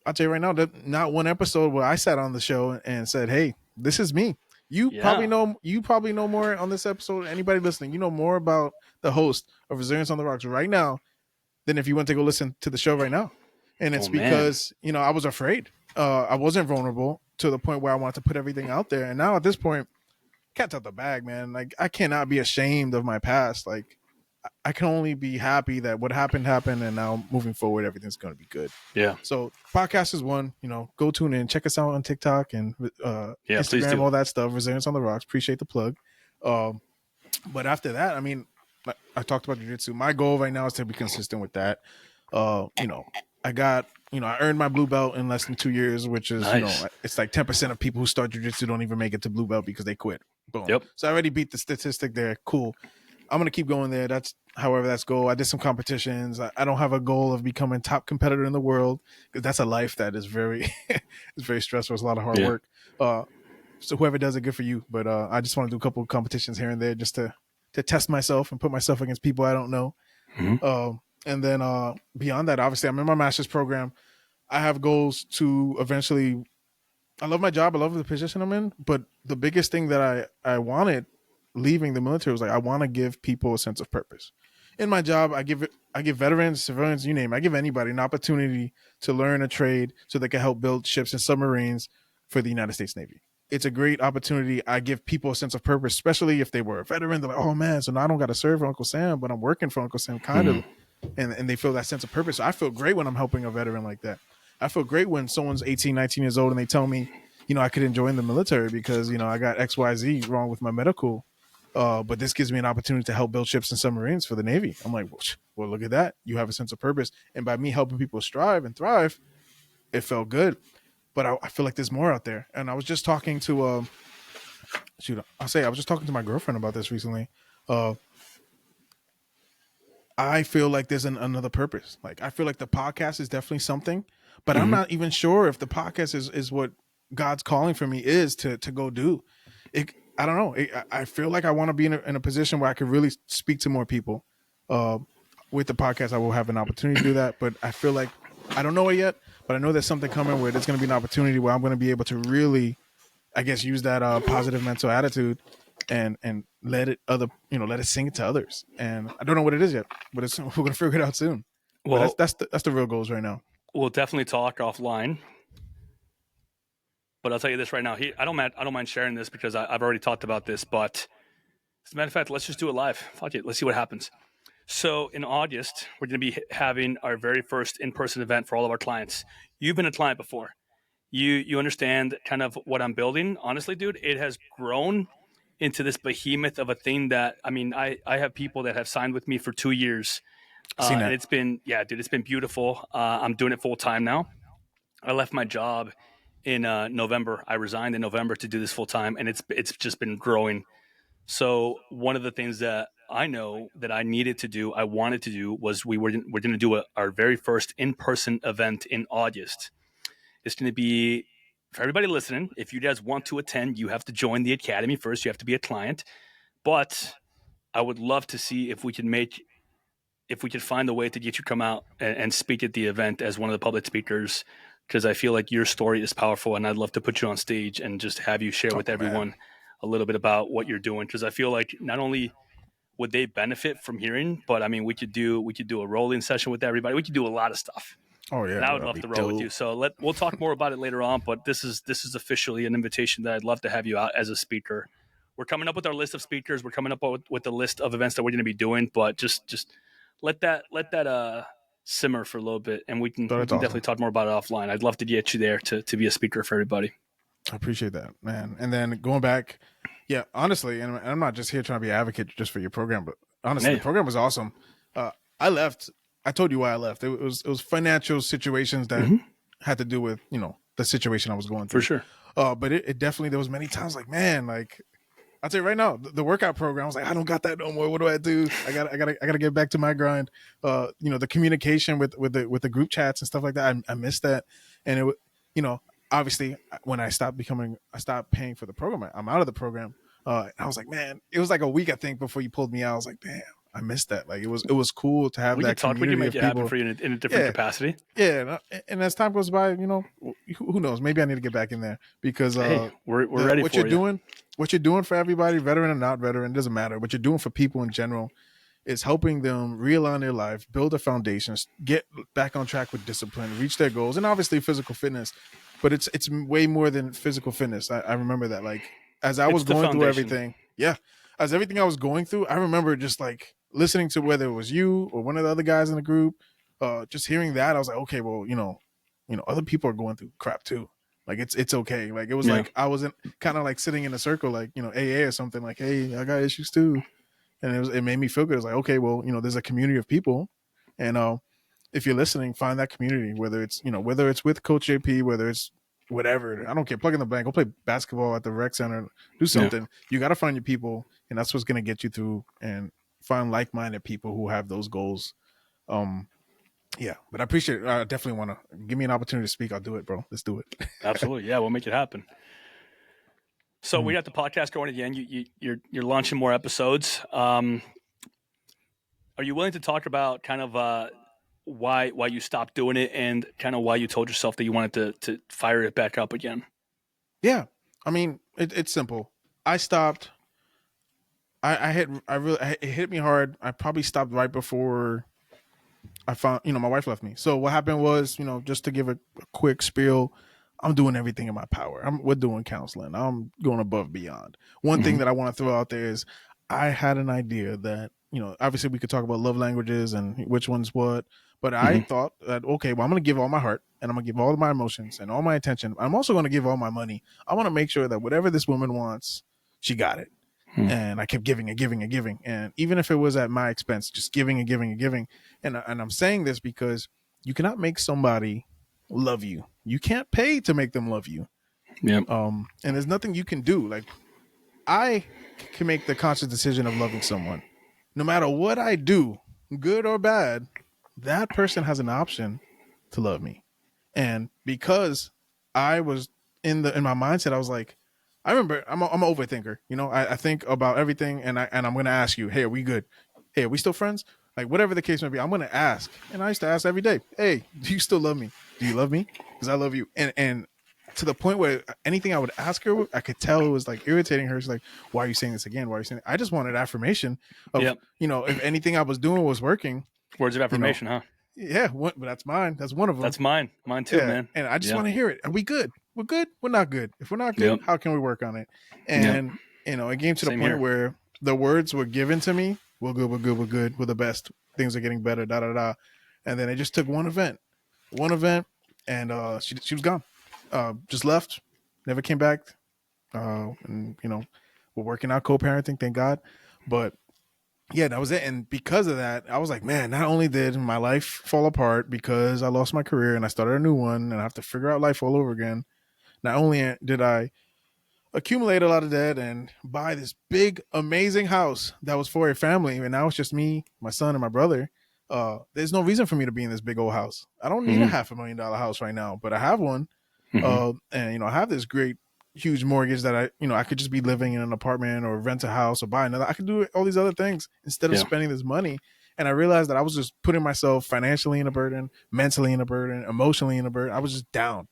S1: I'll tell you right now, that not one episode where I sat on the show and said, hey, this is me.
S2: Yeah.
S1: You probably know more on this episode. Anybody listening, you know more about the host of Resilience on the Rocks right now than if you went to go listen to the show right now. And it's
S2: Oh man.
S1: because, I was afraid. I wasn't vulnerable to the point where I wanted to put everything out there. And now at this point, cat's out the bag, man. Like, I cannot be ashamed of my past. Like, I can only be happy that what happened happened, and now moving forward, everything's going to be good.
S2: Yeah.
S1: So podcast is one. Go tune in, check us out on TikTok and
S2: Yeah. Please
S1: Instagram,
S2: do.
S1: all that stuff. Resilience on the Rocks. Appreciate the plug. But after that, I talked about jiu-jitsu. My goal right now is to be consistent with that. I got, I earned my blue belt in less than 2 years, which is,
S2: Nice.
S1: it's like 10% of people who start jiu-jitsu don't even make it to blue belt because they quit. Boom.
S2: Yep.
S1: So I already beat the statistic there. Cool. I'm going to keep going there. However that's goal. I did some competitions. I don't have a goal of becoming top competitor in the world because that's a life that is very, it's very stressful. It's a lot of hard
S2: Yeah.
S1: work. So whoever does it, good for you. But I just want to do a couple of competitions here and there just to test myself and put myself against people I don't know.
S2: Mhm.
S1: And then beyond that, obviously, I'm in my master's program. I have goals to eventually. I love my job. I love the position I'm in. But the biggest thing that I wanted leaving the military was like I want to give people a sense of purpose. In my job, I give veterans, civilians, you name it, I give anybody an opportunity to learn a trade so they can help build ships and submarines for the United States Navy. It's a great opportunity. I give people a sense of purpose, especially if they were a veteran. They're like, oh man, so now I don't got to serve for Uncle Sam, but I'm working for Uncle Sam, kind of.
S2: Mhm.
S1: And they feel that sense of purpose. So I feel great when I'm helping a veteran like that. I feel great when someone's 18, 19 years old and they tell me, I couldn't join the military because, I got XYZ wrong with my medical. But this gives me an opportunity to help build ships and submarines for the Navy. I'm like, well, look at that. You have a sense of purpose. And by me helping people strive and thrive, it felt good. But I feel like there's more out there. And I was just talking to, I was just talking to my girlfriend about this recently. I feel like there's another purpose. Like, I feel like the podcast is definitely something, but I'm
S2: Mhm.
S1: not even sure if the podcast is what God's calling for me is to go do it. I don't know. I feel like I want to be in a position where I could really speak to more people. Uh, with the podcast, I will have an opportunity to do that, but I feel like I don't know it yet, but I know there's something coming where there's going to be an opportunity where I'm going to be able to really, I guess, use that positive mental attitude and let it sing it to others. And I don't know what it is yet, but we're gonna figure it out soon. But
S2: Well,
S1: that's the real goals right now.
S2: we'll definitely talk offline. But I'll tell you this right now. I don't mind sharing this because I've already talked about this. But as a matter of fact, let's just do it live. Fuck it. Let's see what happens. So in August, we're going to be having our very first in-person event for all of our clients. You've been a client before. You understand kind of what I'm building. Honestly, dude, it has grown into this behemoth of a thing that I have people that have signed with me for 2 years,
S1: I've seen
S2: and
S1: that.
S2: it's been it's been beautiful. I'm doing it full time now. I left my job in November. I resigned in November to do this full time, and it's just been growing. So one of the things that I know that I needed to do, I wanted to do, was we're going to do our very first in person event in August. It's going to be for everybody listening. If you guys want to attend, you have to join the academy first. You have to be a client, but I would love to see if we could find a way to get you come out and speak at the event as one of the public speakers, because I feel like your story is powerful, and I'd love to put you on stage and just have you share
S1: Oh
S2: with
S1: man.
S2: everyone a little bit about what you're doing, because I feel like not only would they benefit from hearing, but we could do a rolling session with everybody. We could do a lot of stuff,
S1: Oh yeah,
S2: and I
S1: bro,
S2: would
S1: that'd
S2: love
S1: be
S2: to roll with you.
S1: dope.
S2: So we'll talk more about it later on. But this is officially an invitation that I'd love to have you out as a speaker. We're coming up with our list of speakers. We're coming up with the list of events that we're going to be doing. But just let that simmer for a little bit, and we can
S1: So
S2: we
S1: that's
S2: can definitely
S1: awesome.
S2: talk more about it offline. I'd love to get you there to be a speaker for everybody.
S1: I appreciate that, man. And then going back, yeah, honestly, and I'm not just here trying to be an advocate just for your program, but honestly, the
S2: Hey,
S1: program was awesome. I left. I told you why I left. It was financial situations that
S2: hmm
S1: had to do with the situation I was going
S2: for
S1: through.
S2: sure.
S1: But it definitely, there was many times like, man, like I'll tell you right now, the workout program, I was like, I don't got that no more. What do I do? I gotta get back to my grind. The communication with the group chats and stuff like that, I missed that. And obviously when I stopped paying for the program. I'm out of the program. I was like, man, it was like a week I think before you pulled me out. I was like, damn, I missed that. Like it was cool to have
S2: We could
S1: that
S2: talk. We can
S1: community
S2: make
S1: of
S2: it happen
S1: people.
S2: for you in a different
S1: Yeah,
S2: capacity.
S1: yeah, and as time goes by, who knows? Maybe I need to get back in there because
S2: Hey, we're
S1: the
S2: ready for you.
S1: what you're doing for everybody, veteran or not veteran, doesn't matter. What you're doing for people in general is helping them realign their life, build a foundation, get back on track with discipline, reach their goals, and obviously physical fitness. But it's way more than physical fitness. I remember that, like, as I was
S2: It's the
S1: going through
S2: foundation.
S1: everything, yeah, as everything I was going through, I remember just like listening to whether it was you or one of the other guys in the group, just hearing that, I was like, okay, well, other people are going through crap too. Like it's okay. Like it was
S2: Yeah.
S1: like I wasn't kind of like sitting in a circle, like AA or something. Like, hey, I got issues too, and it made me feel good. It was like, okay, well, there's a community of people, and if you're listening, find that community. Whether it's with Coach JP, whether it's whatever, I don't care. Plug in the bank, go play basketball at the rec center, do
S2: Yeah.
S1: something. You got to find your people, and that's what's gonna get you through. And find like-minded people who have those goals. Um, yeah, but I appreciate it. I definitely want to give me an opportunity to speak. I'll do it, bro. Let's do it.
S2: Absolutely. Yeah, we'll make it happen. So we got the podcast going again. You're launching more episodes. Are you willing to talk about kind of why you stopped doing it and kind of why you told yourself that you wanted to fire it back up again?
S1: Yeah, I mean, it's simple. I stopped. It hit me hard. I probably stopped right before I found, my wife left me. So what happened was, just to give a quick spiel, I'm doing everything in my power. We're doing counseling. I'm going above beyond. One thing that I want to throw out there is I had an idea that, obviously we could talk about love languages and which one's what, but I thought that, okay, well, I'm going to give all my heart and I'm going to give all of my emotions and all my attention. I'm also going to give all my money. I want to make sure that whatever this woman wants, she got it. And I kept giving and giving and giving. And even if it was at my expense, just giving and giving and giving. And I'm saying this because you cannot make somebody love you. You can't pay to make them love you.
S2: Yep.
S1: And there's nothing you can do. Like, I can make the conscious decision of loving someone. No matter what I do, good or bad, that person has an option to love me. And because I was in my mindset, I was like, I remember I'm an overthinker. I think about everything, and I'm gonna ask you, hey, are we good? Hey, are we still friends? Like, whatever the case may be, I'm gonna ask. And I used to ask every day, hey, do you still love me? Do you love me? Because I love you. And to the point where anything I would ask her, I could tell it was like irritating her. She's like, why are you saying this again? Why are you saying I just wanted affirmation of,
S2: Yep.
S1: If anything I was doing was working.
S2: Words of affirmation, huh?
S1: Yeah, but that's mine. That's one of them.
S2: That's mine. Mine too,
S1: Yeah,
S2: man.
S1: and I just
S2: Yep.
S1: want to hear it. Are we good? We're good. We're not good. If we're not good,
S2: Yep.
S1: how can we work on it?
S2: Yep.
S1: And it came to the
S2: Same
S1: point
S2: here.
S1: where the words were given to me. We're good. We're good. We're good. We're the best. Things are getting better. Da da da. And then it just took one event, and she was gone. Just left. Never came back. And we're working out co-parenting. Thank God. But yeah, that was it. And because of that, I was like, man, not only did my life fall apart because I lost my career and I started a new one and I have to figure out life all over again. Not only did I accumulate a lot of debt and buy this big, amazing house that was for a family, and now it's just me, my son, and my brother. There's no reason for me to be in this big old house. I don't need a $500,000 house right now, but I have one. And I have this great huge mortgage that I could just be living in an apartment or rent a house or buy another. I could do all these other things instead of spending this money. And I realized that I was just putting myself financially in a burden, mentally in a burden, emotionally in a burden. I was just down.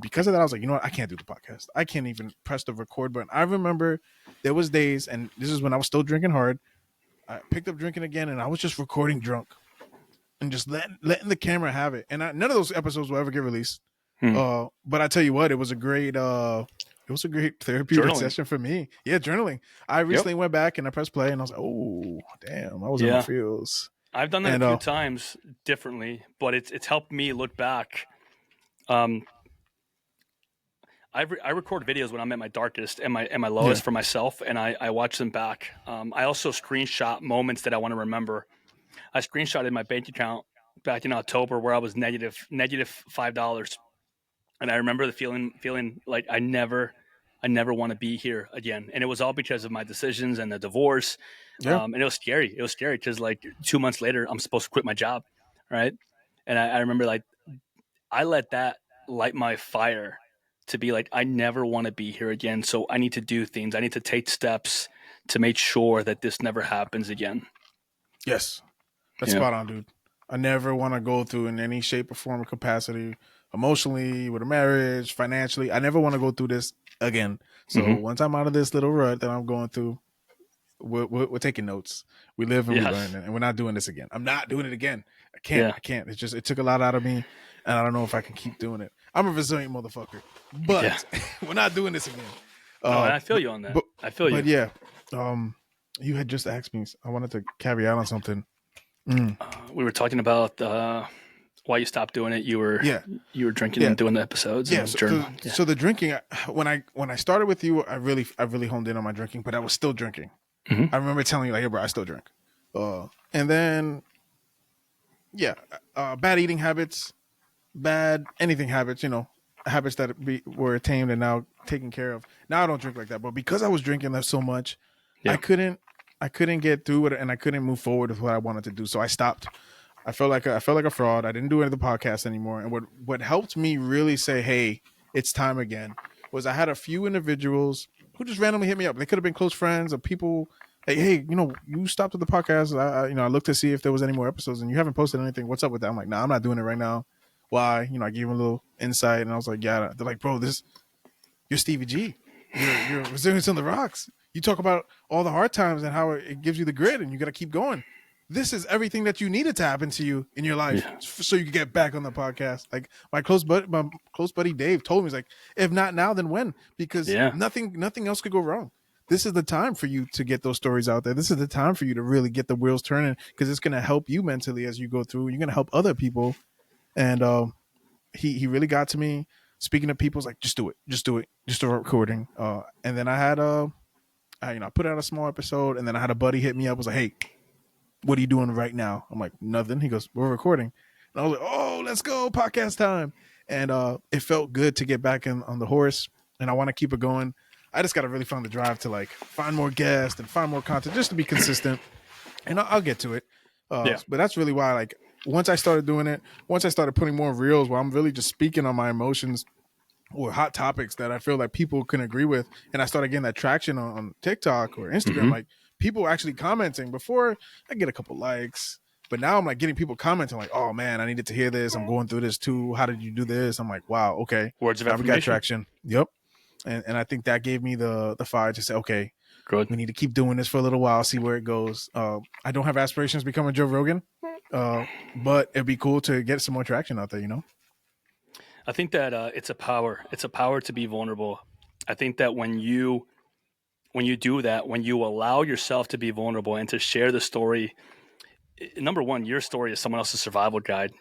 S1: Because of that, I was like, you know what? I can't do the podcast. I can't even press the record button. I remember there was days, and this is when I was still drinking hard. I picked up drinking again, and I was just recording drunk and just letting the camera have it. And none of those episodes will ever get released. But I tell you what, it was a great therapeutic session for me. Yeah, journaling. I recently went back and I pressed play and I was like, oh damn, I was in my feels.
S2: I've done that a few times differently, but it's helped me look back. I record videos when I'm at my darkest and my lowest for myself, and I watch them back. I also screenshot moments that I want to remember. I screenshotted my bank account back in October where I was negative $5. And I remember the feeling like I never want to be here again. And it was all because of my decisions and the divorce. And it was scary. It was scary because like 2 months later, I'm supposed to quit my job. Right. And I remember like, I let that light my fire to be like, I never want to be here again. So I need to do things. I need to take steps to make sure that this never happens again.
S1: Yes, that's
S2: Yeah.
S1: spot on, dude. I never want to go through in any shape or form or capacity, emotionally, with a marriage, financially. I never want to go through this again. So
S2: Mm-hmm.
S1: once I'm out of this little rut that I'm going through, we're taking notes. We live and we learn,
S2: Yes.
S1: and we're not doing this again. I'm not doing it again. I can't.
S2: Yeah.
S1: I can't. It's just it took a lot out of me, and I don't know if I can keep doing it. I'm a resilient motherfucker,
S2: Yeah.
S1: but we're not doing this again.
S2: Oh, and
S1: Uh,
S2: I feel you on that.
S1: but
S2: I feel you.
S1: yeah, um, you had just asked me. I wanted to carry out on something. Mm,
S2: We were talking about why you stopped doing it.
S1: yeah,
S2: You were drinking
S1: yeah,
S2: and doing the episodes
S1: yeah.
S2: and journal. Yeah.
S1: So the drinking. When I started with you, I really honed in on my drinking, but I was still drinking.
S2: Mm-hmm.
S1: I remember telling you like, "Hey, bro, I still drink." And then yeah, bad eating habits, bad anything habits, habits that were tamed and now taken care of. Now I don't drink like that, but because I was drinking that so much, I
S2: Yeah.
S1: couldn't, I couldn't get through it, and I couldn't move forward with what I wanted to do. So I stopped. I felt like a fraud. I didn't do any of the podcast anymore. And what helped me really say, "Hey, it's time again," was I had a few individuals who just randomly hit me up. They could have been close friends or people. Like, hey, you stopped with the podcast. I looked to see if there was any more episodes, and you haven't posted anything. What's up with that? I'm like, nah, I'm not doing it right now. Why? I gave them a little insight, and I was like, yeah. They're like, bro, you're Stevie G. You're resilience on the rocks. You talk about all the hard times and how it gives you the grit, and you got to keep going. This is everything that you needed to happen to you in your life,
S2: Yeah.
S1: so you can get back on the podcast. Like my close buddy Dave told me, he's like, if not now, then when? Because
S2: Yeah.
S1: nothing else could go wrong. This is the time for you to get those stories out there. This is the time for you to really get the wheels turning, because it's going to help you mentally as you go through. You're going to help other people, and he really got to me. Speaking to people's like, just do it, just a recording. And then I had I put out a small episode, and then I had a buddy hit me up, was like, hey, what are you doing right now? I'm like, nothing. He goes, we're recording. And I was like, oh, let's go, podcast time. And it felt good to get back on the horse, and I want to keep it going. I just got to really find the drive to like find more guests and find more content just to be consistent, and I'll get to it.
S2: Yeah.
S1: But that's really why, like, once I started doing it, once I started putting more reels where I'm really just speaking on my emotions or hot topics that I feel like people can agree with, and I started getting that traction on TikTok or Instagram,
S2: Mm-hmm.
S1: like people actually commenting. Before I get a couple likes, but now I'm like getting people commenting like, "Oh man, I needed to hear this. I'm going through this too. How did you do this?" I'm like, "Wow, okay,
S2: Words of
S1: now we got
S2: affirmation.
S1: traction." Yep, and I think that gave me the fire to say, "Okay,
S2: Good.
S1: we need to keep doing this for a little while, see where it goes." I don't have aspirations to become a Joe Rogan, but it'd be cool to get some more traction out there.
S2: I think that it's a power. It's a power to be vulnerable. I think that when you do that, when you allow yourself to be vulnerable and to share the story, number one, your story is someone else's survival guide,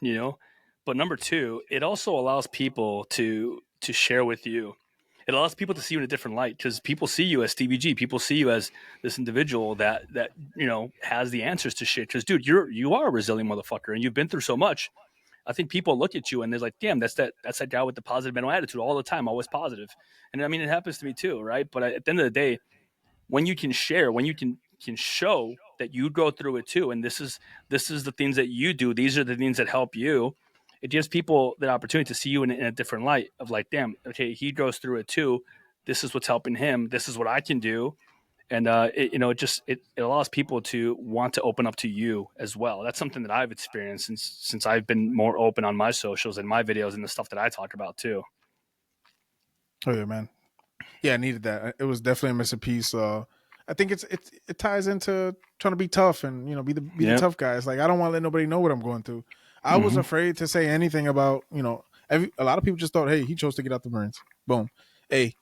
S2: But number two, it also allows people to share with you. It allows people to see you in a different light, because people see you as Stevie G. People see you as this individual that has the answers to shit. Because dude, you are a resilient motherfucker, and you've been through so much. I think people look at you and they're like, "Damn, that's that guy with the positive mental attitude all the time, always positive." And I mean, it happens to me too, right? But at the end of the day, when you can share, when you can show that you go through it too, and this is the things that you do, these are the things that help you, it gives people the opportunity to see you in a different light of like, damn, okay, he goes through it too, this is what's helping him, this is what I can do. And it allows people to want to open up to you as well. That's something that I've experienced since I've been more open on my socials and my videos and the stuff that I talk about too.
S1: Oh yeah, man. Yeah, I needed that. It was definitely a missing piece. I think it ties into trying to be tough and be the
S2: Yep.
S1: tough guys. Like I don't want to let nobody know what I'm going through. I was
S2: Mm-hmm.
S1: afraid to say anything about a lot of people just thought, hey, he chose to get out the Marines. Boom. Hey,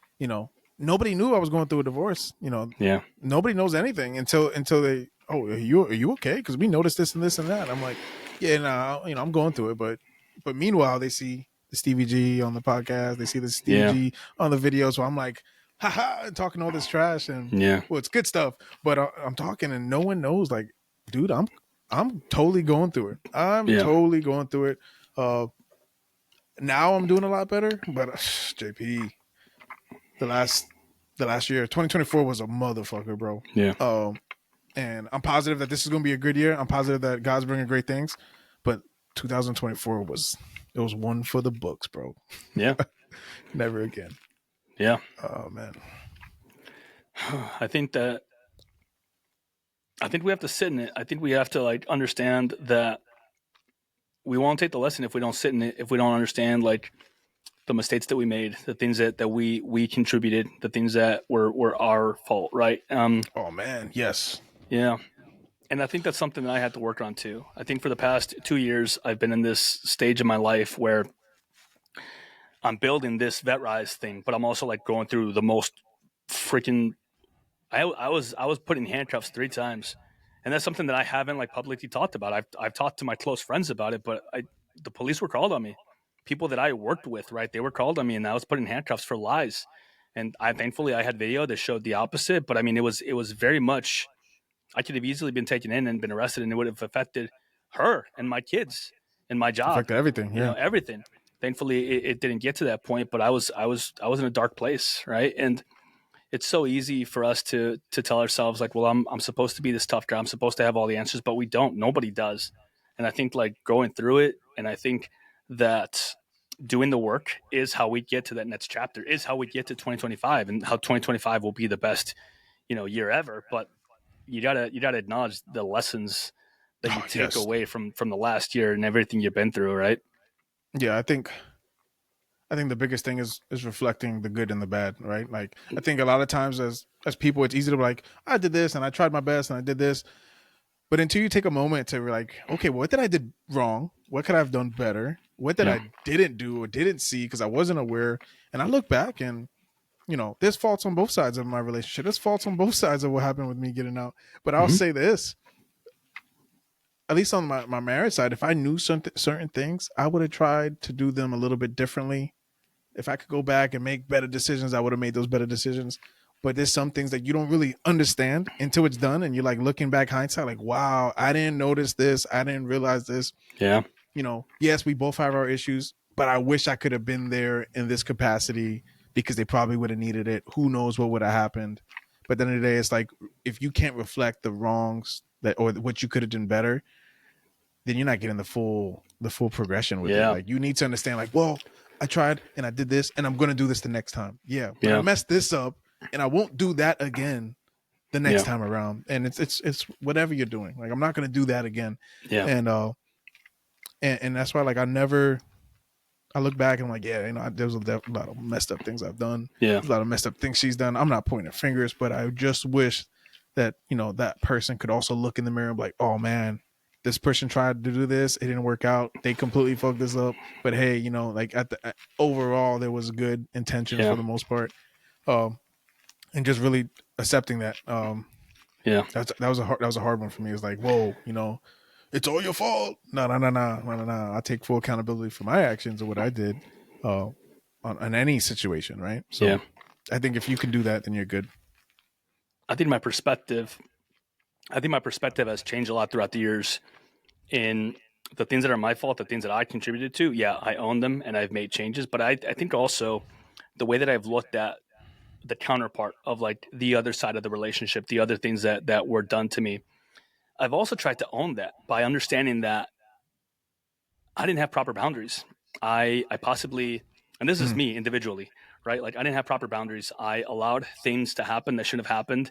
S1: nobody knew I was going through a divorce.
S2: Yeah.
S1: Nobody knows anything until they, oh, are you okay? Because we noticed this and this and that. I'm like, yeah, no, I'm going through it, but meanwhile they see the Stevie G on the podcast, they see the Stevie
S2: Yeah.
S1: G on the video, so I'm like, haha, talking all this trash, and
S2: Yeah.
S1: well, it's good stuff, but I'm talking and no one knows. Like, dude, I'm totally going through it. I'm
S2: Yeah.
S1: totally going through it. Now I'm doing a lot better, but JP, the last year, 2024 was a motherfucker, bro.
S2: Yeah.
S1: And I'm positive that this is going to be a good year. I'm positive that God's bringing great things, but 2024 was one for the books, bro.
S2: Yeah.
S1: Never again.
S2: Yeah.
S1: Oh man.
S2: I think that I think we have to sit in it. I think we have to like understand that we won't take the lesson if we don't sit in it, if we don't understand like the mistakes that we made, the things that we contributed, the things that were our fault, right?
S1: Oh man, yes.
S2: Yeah. And I think that's something that I had to work on too. I think for the past 2 years, I've been in this stage of my life where I'm building this vet rise thing, but I'm also like going through the most freaking. I was put in handcuffs 3 times, and that's something that I haven't like publicly talked about. I've talked to my close friends about it, but the police were called on me. People that I worked with, right? They were called on me, and I was put in handcuffs for lies. And I thankfully I had video that showed the opposite. But I mean, it was very much. I could have easily been taken in and been arrested, and it would have affected her and my kids and my job.
S1: Affected everything.
S2: You know,
S1: Yeah.
S2: everything. Thankfully, it didn't get to that point, but I was in a dark place, right? And it's so easy for us to tell ourselves like, well, I'm supposed to be this tough guy. I'm supposed to have all the answers, but we don't. Nobody does. And I think like going through it, and I think that doing the work is how we get to that next chapter. Is how we get to 2025, and how 2025 will be the best year ever. But you gotta acknowledge the lessons that you
S1: Oh,
S2: take
S1: yes.
S2: away from the last year and everything you've been through, right?
S1: Yeah, I think the biggest thing is reflecting the good and the bad, right? Like I think a lot of times as people, it's easy to be like, I did this and I tried my best and I did this, but until you take a moment to be like, okay, what did I did wrong? What could I have done better? What did
S2: Yeah.
S1: I didn't do or didn't see because I wasn't aware? And I look back and there's faults on both sides of my relationship. There's faults on both sides of what happened with me getting out. But I'll
S2: Hmm.
S1: say this, at least on my marriage side, if I knew certain things, I would have tried to do them a little bit differently. If I could go back and make better decisions, I would have made those better decisions. But there's some things that you don't really understand until it's done, and you're like looking back hindsight, like, wow, I didn't notice this, I didn't realize this.
S2: Yeah.
S1: Yes, we both have our issues, but I wish I could have been there in this capacity because they probably would have needed it. Who knows what would have happened? But at the end of the day, it's like if you can't reflect the wrongs that or what you could have done better, then you're not getting the full progression with it.
S2: Yeah.
S1: Like you need to understand, like, well, I tried and I did this and I'm gonna do this the next time. Yeah. But I
S2: Yeah.
S1: messed this up and I won't do that again the next
S2: Yeah.
S1: time around. And it's whatever you're doing. Like I'm not gonna do that again.
S2: Yeah.
S1: And and that's why like I look back and I'm like, yeah, there's a lot of messed up things I've done.
S2: Yeah.
S1: There's a lot of messed up things she's done. I'm not pointing fingers, but I just wish that, that person could also look in the mirror and be like, oh man, this person tried to do this. It didn't work out. They completely fucked this up. But hey, like overall, there was good intentions
S2: Yeah.
S1: for the most part. And just really accepting that.
S2: Yeah.
S1: That was a hard one for me. It's like, whoa, it's all your fault. No, no, no, no, no, no, no. I take full accountability for my actions or what I did, on any situation, right?
S2: Yeah.
S1: So, I think if you can do that, then you're good.
S2: I think my perspective. I think my perspective has changed a lot throughout the years. In the things that are my fault, the things that I contributed to, yeah, I own them and I've made changes. But I think also the way that I've looked at the counterpart of like the other side of the relationship, the other things that were done to me, I've also tried to own that by understanding that I didn't have proper boundaries. I possibly, and this is
S1: Mm,
S2: me individually, right? Like I didn't have proper boundaries. I allowed things to happen that shouldn't have happened.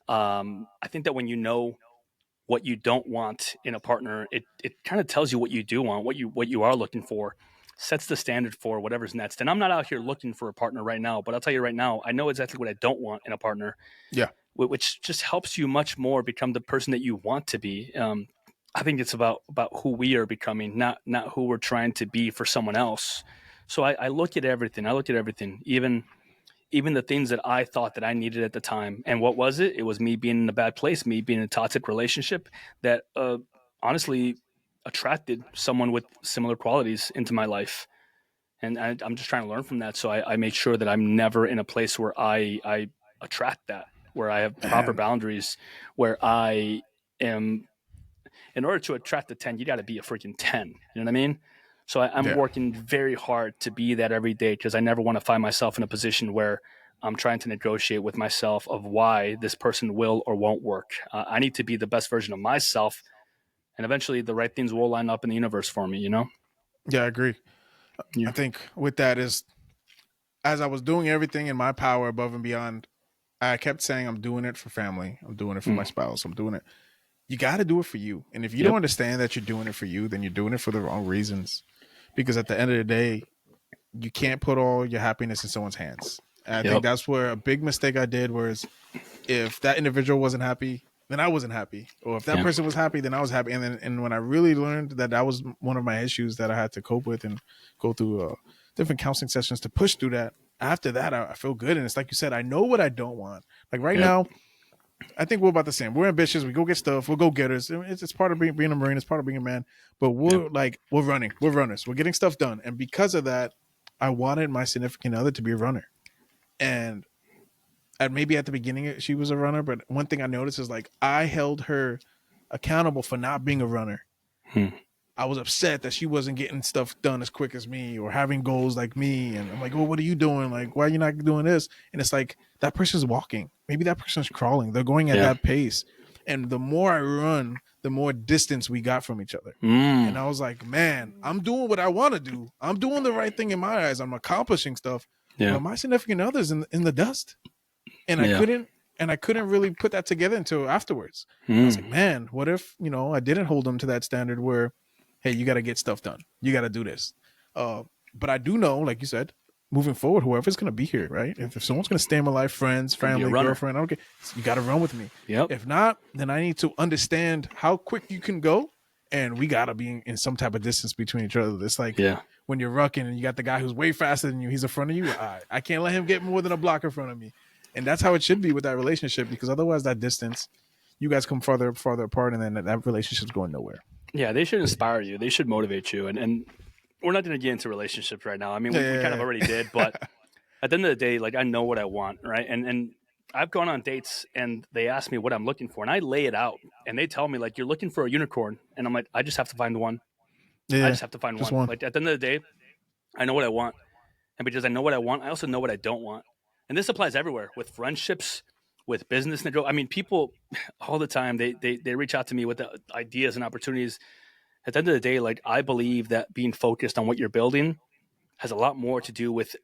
S2: I think that when you know what you don't want in a partner, it kind of tells you what you do want, what you are looking for, sets the standard for whatever's next. And I'm not out here looking for a partner right now, but I'll tell you right now, I know exactly what I don't want in a partner,
S1: yeah,
S2: which just helps you much more become the person that you want to be. I think it's about who we are becoming, not who we're trying to be for someone else. So I look at everything. I look at everything, even the things that I thought that I needed at the time. And what was it? It was me being in a bad place, me being in a toxic relationship that honestly attracted someone with similar qualities into my life. And I'm just trying to learn from that. So I made sure that I'm never in a place where I attract that, where I have proper
S1: man,
S2: boundaries, where I am, in order to attract the 10, you got to be a freaking 10. You know what I mean? So I'm
S1: yeah,
S2: working very hard to be that every day because I never want to find myself in a position where I'm trying to negotiate with myself of why this person will or won't work. I need to be the best version of myself, and eventually the right things will line up in the universe for me, you know?
S1: yeah. I agree.
S2: Yeah.
S1: I think with that is as I was doing everything in my power above and beyond. I kept saying I'm doing it for family. I'm doing it for my
S2: Mm.
S1: spouse. I'm doing it. you got to do it for you. And if you don't understand that you're doing it for you, then you're doing it for the wrong reasons. Because at the end of the day, you can't put all your happiness in someone's hands. And I think that's where a big mistake I did was, if that individual wasn't happy, then I wasn't happy. Or if that person was happy, then I was happy. And when I really learned that that was one of my issues that I had to cope with and go through different counseling sessions to push through that, after that, I feel good. And it's like you said, I know what I don't want. Like right now, I think we're about the same. We're ambitious. We go get stuff. We'll go getters. It's part of being a Marine. It's part of being a man. But we're we're running. We're runners. We're getting stuff done. And because of that, I wanted my significant other to be a runner. And maybe at the beginning she was a runner, but one thing I noticed is like I held her accountable for not being a runner. I was upset that she wasn't getting stuff done as quick as me or having goals like me. And I'm like, well, what are you doing? Like, why are you not doing this? And it's like, that person's walking. Maybe that person's crawling. They're going at that pace. And the more I run, the more distance we got from each other. And I was like, man, I'm doing what I want to do. I'm doing the right thing in my eyes. I'm accomplishing stuff. But my significant other's in the dust. And I couldn't really put that together until afterwards. I was like, man, what if, I didn't hold them to that standard where, hey, you got to get stuff done. You got to do this. But I do know, like you said, moving forward, whoever's going to be here, right? If someone's going to stay in my life, friends, family, girlfriend, I don't care. You got to run with me. If not, then I need to understand how quick you can go. And we got to be in some type of distance between each other. It's like when you're rucking and you got the guy who's way faster than you, he's in front of you. I can't let him get more than a block in front of me. And that's how it should be with that relationship, because otherwise that distance, you guys come farther apart, and then that relationship's going nowhere.
S2: Yeah, they should inspire you. They should motivate you. And we're not going to get into relationships right now. I mean, we kind of already did, but at the end of the day, like I know what I want, right? And I've gone on dates and they ask me what I'm looking for, and I lay it out, and they tell me like, you're looking for a unicorn, and I'm like, I just have to find one. I just have to find one. Like at the end of the day, I know what I want, and because I know what I want, I also know what I don't want. And this applies everywhere, with friendships, with business. I mean, people all the time, they reach out to me with the ideas and opportunities. At the end of the day, like I believe that being focused on what you're building has a lot more to do with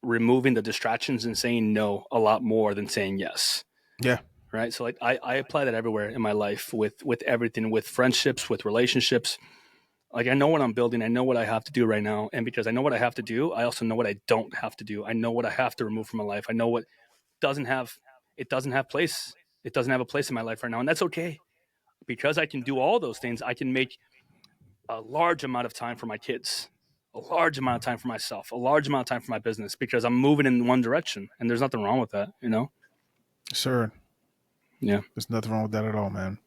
S2: removing the distractions and saying no a lot more than saying yes.
S1: Yeah.
S2: Right. So like I apply that everywhere in my life, with everything, with friendships, with relationships. Like I know what I'm building. I know what I have to do right now. And because I know what I have to do, I also know what I don't have to do. I know what I have to remove from my life. I know what doesn't have place. It doesn't have a place in my life right now. And that's okay. Because I can do all those things, I can make a large amount of time for my kids, a large amount of time for myself, a large amount of time for my business, because I'm moving in one direction, and there's nothing wrong with that,
S1: Sure.
S2: Yeah.
S1: There's nothing wrong with that at all, man.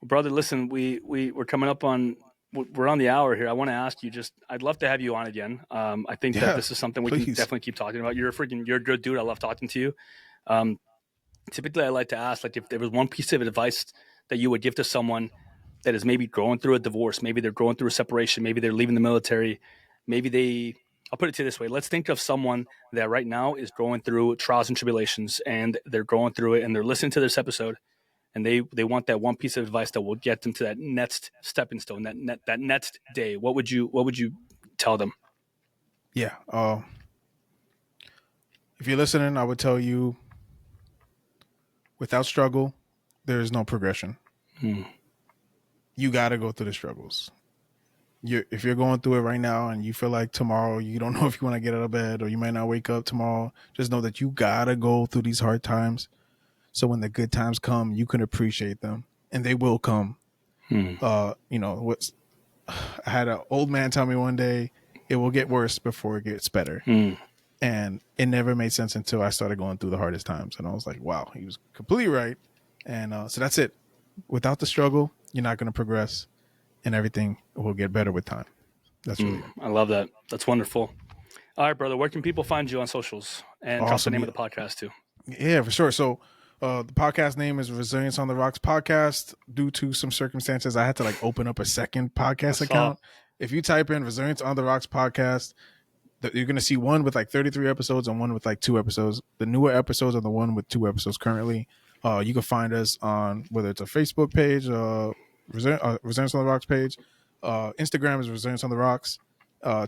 S2: Well, brother, listen, we're coming up on, we're on the hour here. I want to ask you I'd love to have you on again. I think that this is something we can definitely keep talking about. You're a good dude. I love talking to you. Typically I like to ask, like, if there was one piece of advice that you would give to someone that is maybe going through a divorce, maybe they're going through a separation, maybe they're leaving the military, I'll put it to you this way. Let's think of someone that right now is going through trials and tribulations, and they're going through it, and they're listening to this episode, and they want that one piece of advice that will get them to that next stepping stone, that next day. What would you tell them?
S1: Yeah. If you're listening, I would tell you, without struggle, there is no progression. You got to go through the struggles. If you're going through it right now and you feel like tomorrow you don't know if you want to get out of bed, or you might not wake up tomorrow, just know that you got to go through these hard times. So when the good times come, you can appreciate them, and they will come. I had an old man tell me one day, it will get worse before it gets better. And it never made sense until I started going through the hardest times. And I was like, wow, he was completely right. And so that's it. Without the struggle, you're not going to progress, and everything will get better with time. That's really it.
S2: I love that. That's wonderful. All right, brother, where can people find you on socials? And drop the name of the podcast too.
S1: Yeah, for sure. So the podcast name is Resilience on the Rocks Podcast. Due to some circumstances, I had to open up a second podcast account. If you type in Resilience on the Rocks Podcast, you're going to see one with 33 episodes and one with 2 episodes. The newer episodes are the one with 2 episodes currently. You can find us on, whether it's a Facebook page, Resilience on the Rocks page, Instagram is Resilience on the Rocks,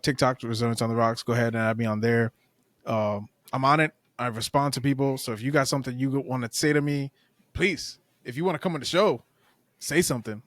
S1: TikTok Resilience on the Rocks. Go ahead and add me on there. I'm on it. I respond to people. So if you got something you want to say to me, please, if you want to come on the show, say something,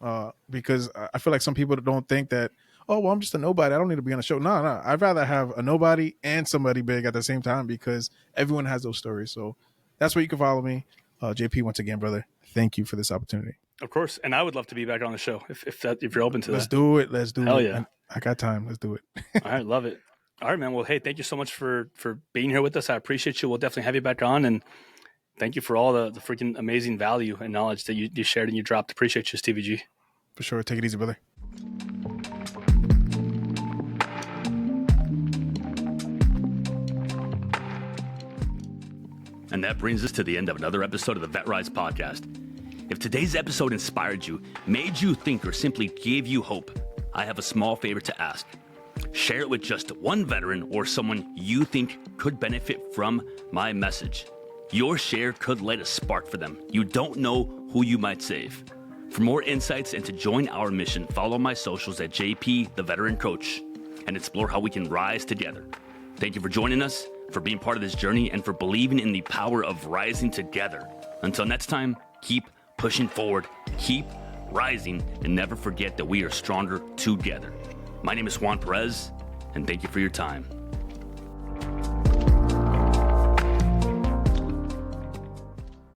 S1: because I feel like some people don't think that, oh, well, I'm just a nobody, I don't need to be on a show. No, I'd rather have a nobody and somebody big at the same time, because everyone has those stories. So that's where you can follow me. JP, once again, brother, thank you for this opportunity.
S2: Of course, and I would love to be back on the show if you're open to
S1: Let's
S2: that.
S1: do it. Let's do
S2: Hell
S1: it.
S2: yeah.
S1: I got time. Let's do it.
S2: All right, love it. All right, man. Well, hey, thank you so much for being here with us. I appreciate you. We'll definitely have you back on, and thank you for all the freaking amazing value and knowledge that you shared and you dropped. Appreciate you, Stevie G.
S1: For sure. Take it easy, brother.
S3: And that brings us to the end of another episode of the Vet Rise podcast. If today's episode inspired you, made you think, or simply gave you hope, I have a small favor to ask. Share it with just one veteran or someone you think could benefit from my message. Your share could light a spark for them. You don't know who you might save. For more insights and to join our mission, follow my socials at JP the Veteran Coach and explore how we can rise together. Thank you for joining us, for being part of this journey, and for believing in the power of rising together. Until next time, keep pushing forward, keep rising, and never forget that we are stronger together. My name is Juan Perez, and thank you for your time.